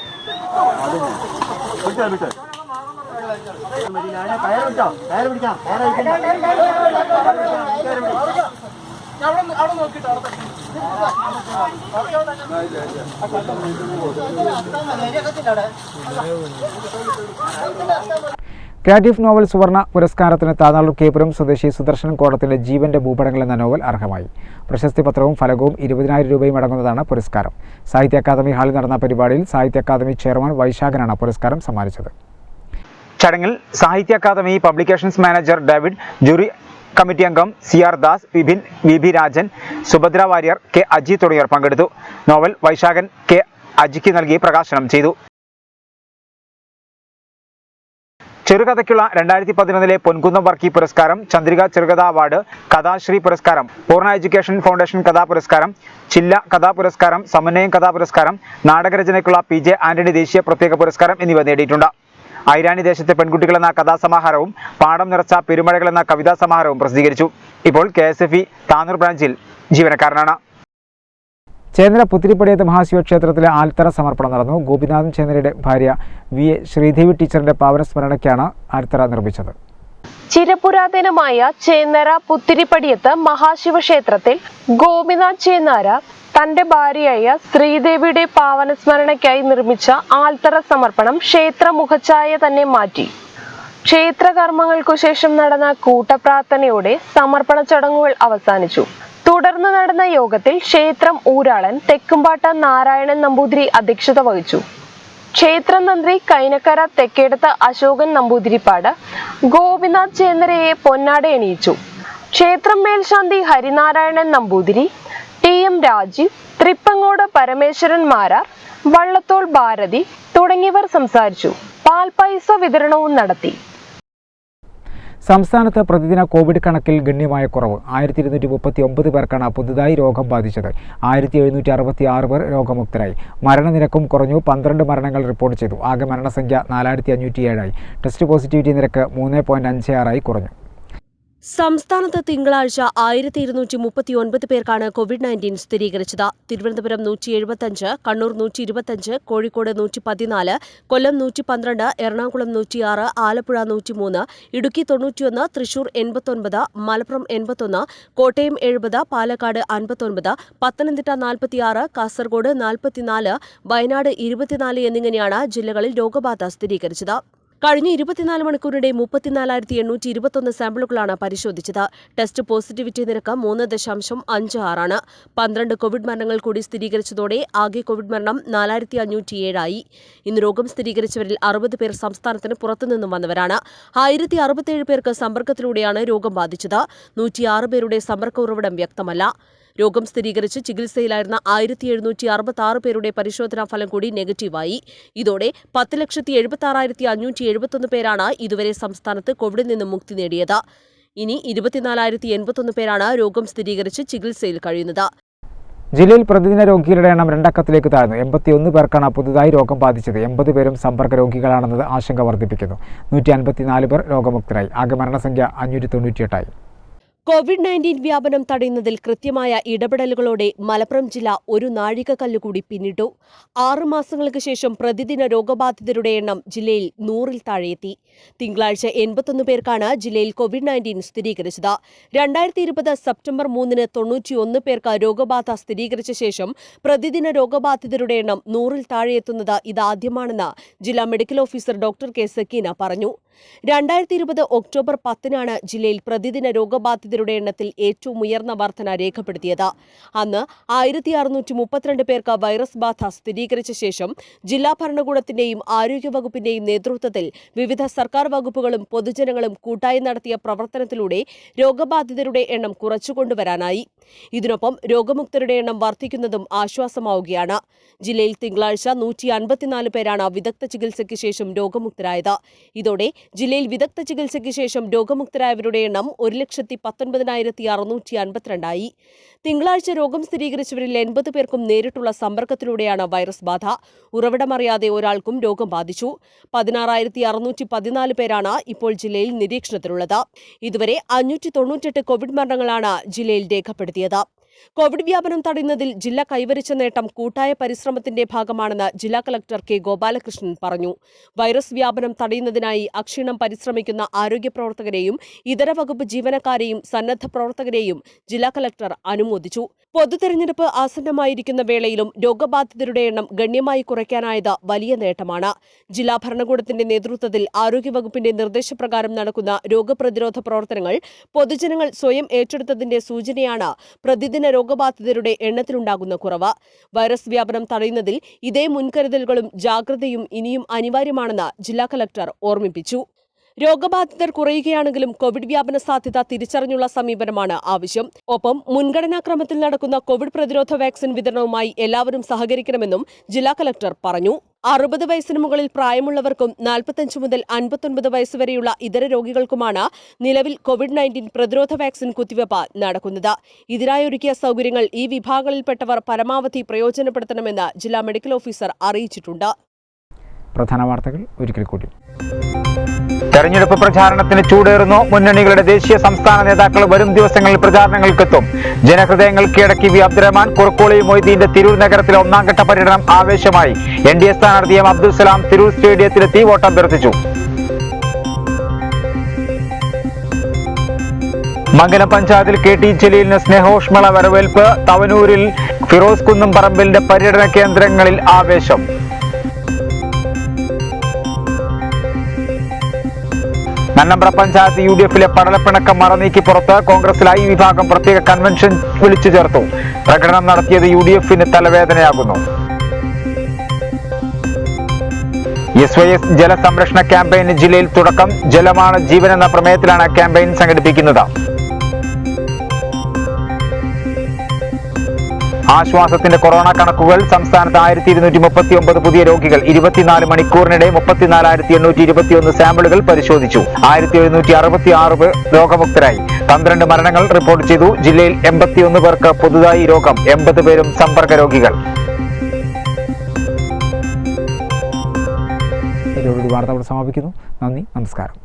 ക്രിയേറ്റീവ് നോവൽ സുവർണ പുരസ്കാരത്തിന് താനാളൂർ കേപുരം സ്വദേശി സുദർശൻ കോടത്തിന്റെ ജീവന്റെ ഭൂപടങ്ങൾ എന്ന നോവൽ അർഹമായി. പ്രശസ്തി പത്രവും ഫലകവും 20,000 രൂപയും അടങ്ങുന്നതാണ് പുരസ്കാരം. സാഹിത്യ അക്കാദമി ഹാളിൽ നടന്ന പരിപാടിയിൽ സാഹിത്യ അക്കാദമി ചെയർമാൻ വൈശാഖനാണ് പുരസ്കാരം സമ്മാനിച്ചത്. ചടങ്ങിൽ Sahitya Akademi publications manager David, jury committee അംഗം CR Das, V Rajan, Subhadra Warrier, K Aji തുടങ്ങിയവർ പങ്കെടുത്തു. നോവൽ വൈശാഖൻ കെ അജിക്ക് നൽകി പ്രകാശനം ചെയ്തു. ചെറുകഥയ്ക്കുള്ള 2011 പൊൻകുന്നം വർക്കി പുരസ്കാരം, ചന്ദ്രിക ചെറുകഥാ അവാർഡ്, കഥാശ്രീ പുരസ്കാരം, പൂർണ്ണ എഡ്യൂക്കേഷൻ ഫൗണ്ടേഷൻ കഥാ പുരസ്കാരം, ചില്ല കഥാ പുരസ്കാരം, സമന്വയം കഥാ പുരസ്കാരം, നാടകരചനയ്ക്കുള്ള PJ ആന്റണി ദേശീയ പ്രത്യേക പുരസ്കാരം എന്നിവ നേടിയിട്ടുണ്ട്. ഐരാണി ദേശത്തെ പെൺകുട്ടികൾ എന്ന കഥാസമാഹാരവും പാടം നിറച്ച പെരുമഴകൾ എന്ന കവിതാ സമാഹാരവും പ്രസിദ്ധീകരിച്ചു. ഇപ്പോൾ KSFE താനൂർ ബ്രാഞ്ചിൽ ജീവനക്കാരനാണ്. ചേന്നര പുത്തിരിപ്പടിയത്ത് മഹാശിവക്ഷേത്രത്തിലെ ആൽത്തറ സമർപ്പണം നടന്നു. ഗോപിനാഥൻ ചേന്നരയുടെ ഭാര്യ VA ശ്രീദേവി ടീച്ചറിന്റെ പാവന സ്മരണയ്ക്കാണ് ആൽത്തറ നിർമ്മിച്ചത്. ചിരപുരാതനമായ ചേന്നര പുത്തിരിപ്പടിയത്ത് മഹാശിവക്ഷേത്രത്തിൽ ഗോപിനാഥ് ചേന്നാര തന്റെ ഭാര്യയായ ശ്രീദേവിയുടെ പാവന സ്മരണയ്ക്കായി നിർമ്മിച്ച ആൽത്തറ സമർപ്പണം ക്ഷേത്ര മുഖച്ഛായ തന്നെ മാറ്റി. ക്ഷേത്രകർമ്മങ്ങൾക്കു ശേഷം നടന്ന കൂട്ടപ്രാർത്ഥനയോടെ സമർപ്പണ ചടങ്ങുകൾ അവസാനിച്ചു. തുടർന്ന് നടന്ന യോഗത്തിൽ ക്ഷേത്രം ഊരാളൻ തെക്കുംപാട്ട നാരായണൻ നമ്പൂതിരി അധ്യക്ഷത വഹിച്ചു. ക്ഷേത്രം തന്ത്രി കൈനക്കര തെക്കേടത്ത് അശോകൻ നമ്പൂതിരിപ്പാട് ഗോപിനാഥ് ചേന്നരയെ പൊന്നാട അണിയിച്ചു. ക്ഷേത്രം മേൽശാന്തി ഹരിനാരായണൻ നമ്പൂതിരി, TM രാജീവ്, തൃപ്പങ്ങോട് പരമേശ്വരൻ മാരാർ, വള്ളത്തോൾ ഭാരതി തുടങ്ങിയവർ സംസാരിച്ചു. പാൽപായസ വിതരണവും നടത്തി. സംസ്ഥാനത്ത് പ്രതിദിന കോവിഡ് കണക്കിൽ ഗണ്യമായ കുറവ്. 1239 പേർക്കാണ് പുതുതായി രോഗം ബാധിച്ചത്. 1766 പേർ രോഗമുക്തരായി. മരണനിരക്കും കുറഞ്ഞു. 12 മരണങ്ങൾ റിപ്പോർട്ട് ചെയ്തു. ആകെ മരണസംഖ്യ 4507 ടെസ്റ്റ് പോസിറ്റിവിറ്റി നിരക്ക് 3.56 കുറഞ്ഞു. സംസ്ഥാനത്ത് തിങ്കളാഴ്ച 1239 പേർക്കാണ് COVID-19 സ്ഥിരീകരിച്ചത്. തിരുവനന്തപുരം 175, കണ്ണൂർ 125, കോഴിക്കോട് 114, കൊല്ലം 112, എറണാകുളം 106, ആലപ്പുഴ 103, ഇടുക്കി 91, തൃശൂർ 89, മലപ്പുറം 81, കോട്ടയം 70, പാലക്കാട് 59, പത്തനംതിട്ട 46, കാസർഗോഡ് 44, വയനാട് 24 എന്നിങ്ങനെയാണ് ജില്ലകളിൽ രോഗബാധ സ്ഥിരീകരിച്ചത്. കഴിഞ്ഞ 24 മണിക്കൂറിടെ 34,821 സാമ്പിളുകളാണ് പരിശോധിച്ചത്. ടെസ്റ്റ് പോസിറ്റിവിറ്റി നിരക്ക് 3.56. 12 കോവിഡ് മരണങ്ങൾ കൂടി സ്ഥിരീകരിച്ചതോടെ ആകെ കോവിഡ് മരണം 4,507 ഇന്ന് രോഗം സ്ഥിരീകരിച്ചവരിൽ 60 പേർ സംസ്ഥാനത്തിന് പുറത്തുനിന്നും വന്നവരാണ്. 1067 പേർക്ക് സമ്പർക്കത്തിലൂടെയാണ് രോഗം ബാധിച്ചത്. 106 പേരുടെ സമ്പർക്ക ഉറവിടം വ്യക്തമല്ല. രോഗം സ്ഥിരീകരിച്ച് ചികിത്സയിലായിരുന്ന 1766 പേരുടെ പരിശോധനാ ഫലം കൂടി നെഗറ്റീവായി. ഇതോടെ 10,76,571 പേരാണ് ഇതുവരെ സംസ്ഥാനത്ത് കോവിഡിൽ നിന്ന് മുക്തി നേടിയത്. ഇനി 24,081 പേരാണ് രോഗം സ്ഥിരീകരിച്ച് ചികിത്സയിൽ കഴിയുന്നത്. ജില്ലയിൽ പ്രതിദിന രോഗികളുടെ എണ്ണം 2 അക്കത്തിലേക്ക് താഴ്ന്നു. 81 പേർക്കാണ് പുതുതായി രോഗം ബാധിച്ചത്. 80 പേരും സമ്പർക്ക രോഗികളാണെന്നത് ആശങ്ക വർദ്ധിപ്പിക്കുന്നു. 154 പേർ രോഗമുക്തരായി. ആകെ മരണസംഖ്യ 598. COVID-19 വ്യാപനം തടയുന്നതിൽ കൃത്യമായ ഇടപെടലുകളോടെ മലപ്പുറം ജില്ല ഒരു നാഴികക്കല്ലുകൂടി പിന്നിട്ടു. 6 മാസങ്ങൾക്ക് ശേഷം പ്രതിദിന രോഗബാധിതരുടെ എണ്ണം ജില്ലയിൽ 100-ൽ താഴെയെത്തി. തിങ്കളാഴ്ച 81 പേർക്കാണ് ജില്ലയിൽ COVID-19 സ്ഥിരീകരിച്ചത്. 2020 സെപ്റ്റംബർ 3-ന് 91 പേർക്ക് രോഗബാധ സ്ഥിരീകരിച്ച ശേഷം പ്രതിദിന രോഗബാധിതരുടെ എണ്ണം 100-ൽ താഴെയെത്തുന്നത് ഇതാദ്യമാണെന്ന് ജില്ലാ medical officer doctor K Sakkeena പറഞ്ഞു. 2020 ഒക്ടോബർ 10-നാണ് ജില്ലയിൽ പ്രതിദിന രോഗബാധിതരുടെ എണ്ണത്തിൽ ഏറ്റവും ഉയർന്ന വർധന രേഖപ്പെടുത്തിയത്. അന്ന് 1632 പേർക്ക് വൈറസ് ബാധ സ്ഥിരീകരിച്ച ശേഷം ജില്ലാ ഭരണകൂടത്തിന്റെയും ആരോഗ്യവകുപ്പിന്റെയും നേതൃത്വത്തിൽ വിവിധ സർക്കാർ വകുപ്പുകളും പൊതുജനങ്ങളും കൂട്ടായി നടത്തിയ പ്രവർത്തനത്തിലൂടെ രോഗബാധിതരുടെ എണ്ണം കുറച്ചുകൊണ്ടുവരാനായി. ഇതിനൊപ്പം രോഗമുക്തരുടെ എണ്ണം വർദ്ധിക്കുന്നതും ആശ്വാസമാവുകയാണ്. ജില്ലയിൽ തിങ്കളാഴ്ച 154 പേരാണ് വിദഗ്ധ ചികിത്സയ്ക്ക് ശേഷം രോഗമുക്തരായത്. ഇതോടെ ജില്ലയിൽ വിദഗ്ധ ചികിത്സയ്ക്ക് ശേഷം രോഗമുക്തരായവരുടെ എണ്ണം 1,19,652 തിങ്കളാഴ്ച രോഗം സ്ഥിരീകരിച്ചവരിൽ 80 പേർക്കും നേരിട്ടുള്ള സമ്പർക്കത്തിലൂടെയാണ് വൈറസ് ബാധ. ഉറവിടമറിയാതെ ഒരാൾക്കും രോഗം ബാധിച്ചു. 16,614 പേരാണ് ഇപ്പോൾ ജില്ലയിൽ നിരീക്ഷണത്തിലുള്ളത്. ഇതുവരെ 598 കോവിഡ് മരണങ്ങളാണ് ജില്ലയിൽ രേഖപ്പെടുത്തിയത്. കോവിഡ് വ്യാപനം തടയുന്നതിൽ ജില്ല കൈവരിച്ച നേട്ടം കൂട്ടായ പരിശ്രമത്തിന്റെ ഭാഗമാണെന്ന് ജില്ലാ കളക്ടർ കെ ഗോപാലകൃഷ്ണൻ പറഞ്ഞു. വൈറസ് വ്യാപനം തടയുന്നതിനായി അക്ഷീണം പരിശ്രമിക്കുന്ന ആരോഗ്യ പ്രവർത്തകരെയും ഇതര വകുപ്പ് ജീവനക്കാരെയും സന്നദ്ധ പ്രവർത്തകരെയും ജില്ലാ കളക്ടർ അനുമോദിച്ചു. പൊതുതെരഞ്ഞെടുപ്പ് ആസന്നമായിരിക്കുന്ന വേളയിലും രോഗബാധിതരുടെ എണ്ണം ഗണ്യമായി കുറയ്ക്കാനായത് വലിയ നേട്ടമാണ്. ജില്ലാ ഭരണകൂടത്തിന്റെ നേതൃത്വത്തിൽ ആരോഗ്യവകുപ്പിന്റെ നിർദ്ദേശപ്രകാരം നടക്കുന്ന രോഗപ്രതിരോധ പ്രവർത്തനങ്ങൾ പൊതുജനങ്ങൾ സ്വയം ഏറ്റെടുത്തതിന്റെ സൂചനയാണ് പ്രതിദിന രോഗബാധിതരുടെ എണ്ണത്തിലുണ്ടാകുന്ന കുറവ്. വൈറസ് വ്യാപനം തടയുന്നതിൽ ഇതേ മുൻകരുതലുകളും ജാഗ്രതയും ഇനിയും അനിവാര്യമാണെന്ന് ജില്ലാ കലക്ടർ ഓർമ്മിപ്പിച്ചു. രോഗബാധിതർ കുറയുകയാണെങ്കിലും കോവിഡ് വ്യാപന സാധ്യത തിരിച്ചറിഞ്ഞുള്ള സമീപനമാണ് ആവശ്യം. ഒപ്പം മുൻഗണനാക്രമത്തിൽ നടക്കുന്ന കോവിഡ് പ്രതിരോധ വാക്സിൻ വിതരണവുമായി എല്ലാവരും സഹകരിക്കണമെന്നും ജില്ലാ കലക്ടർ പറഞ്ഞു. 60 വയസ്സിന് മുകളിൽ പ്രായമുള്ളവർക്കും 45 മുതൽ 59 വയസ്സ് വരെയുള്ള ഇതര രോഗികൾക്കുമാണ് നിലവിൽ കോവിഡ്-19 പ്രതിരോധ വാക്സിൻ കുത്തിവയ്പ് നടക്കുന്നത്. ഇതിനായി ഒരുക്കിയ സൗകര്യങ്ങൾ ഈ വിഭാഗങ്ങളിൽപ്പെട്ടവർ പരമാവധി പ്രയോജനപ്പെടുത്തണമെന്ന് ജില്ലാ മെഡിക്കൽ ഓഫീസർ അറിയിച്ചിട്ടുണ്ട്. പ്രധാന വാർത്തകൾ ഒരിക്കൽ കൂടി. തെരഞ്ഞെടുപ്പ് പ്രചാരണത്തിന് ചൂടേറുന്നു. മുന്നണികളുടെ ദേശീയ സംസ്ഥാന നേതാക്കൾ വരും ദിവസങ്ങളിൽ പ്രചാരണങ്ങൾക്കെത്തും. ജനഹൃദയങ്ങൾ കീഴടക്കി വി അബ്ദുറഹ്മാൻ. കുറുക്കോളി മൊയ്തീന്റെ തിരൂർ നഗരത്തിലെ ഒന്നാംഘട്ട പര്യടനം ആവേശമായി. NDA സ്ഥാനാർത്ഥി എം അബ്ദുൽ സലാം തിരൂർ സ്റ്റേഡിയത്തിലെത്തി വോട്ടഭ്യർത്ഥിച്ചു. മംഗലം പഞ്ചായത്തിൽ KT ജലീലിന് സ്നേഹോഷ്മള വരവേൽപ്പ്. തവനൂരിൽ ഫിറോസ് കുന്നുംപറമ്പിലിന്റെ പര്യടന കേന്ദ്രങ്ങളിൽ ആവേശം. നന്നമ്പ്ര പഞ്ചായത്ത് UDF-ലെ പടലപ്പിണക്കം മറനീക്കി പുറത്ത്. കോൺഗ്രസിലായി വിഭാഗം പ്രത്യേക കൺവെൻഷൻ വിളിച്ചു ചേർത്തു. പ്രകടനം നടത്തിയത് UDF-ന് തലവേദനയാകുന്നു. SYS ജലസംരക്ഷണ ക്യാമ്പയിന് ജില്ലയിൽ തുടക്കം. ജലമാണ് ജീവൻ എന്ന പ്രമേയത്തിലാണ് ക്യാമ്പയിൻ സംഘടിപ്പിക്കുന്നത്. ആശ്വാസത്തിന്റെ കൊറോണ കണക്കുകൾ. സംസ്ഥാനത്ത് 1239 പുതിയ രോഗികൾ. 24 മണിക്കൂറിനിടെ 34,821 സാമ്പിളുകൾ പരിശോധിച്ചു. 1766 രോഗമുക്തരായി. 12 മരണങ്ങൾ റിപ്പോർട്ട് ചെയ്തു. ജില്ലയിൽ 81 പേർക്ക് പുതുതായി രോഗം. 80 പേരും സമ്പർക്ക രോഗികൾ. ഇതോടുകൂടി വാർത്തകൾ സമാപിക്കുന്നു. നന്ദി, നമസ്കാരം.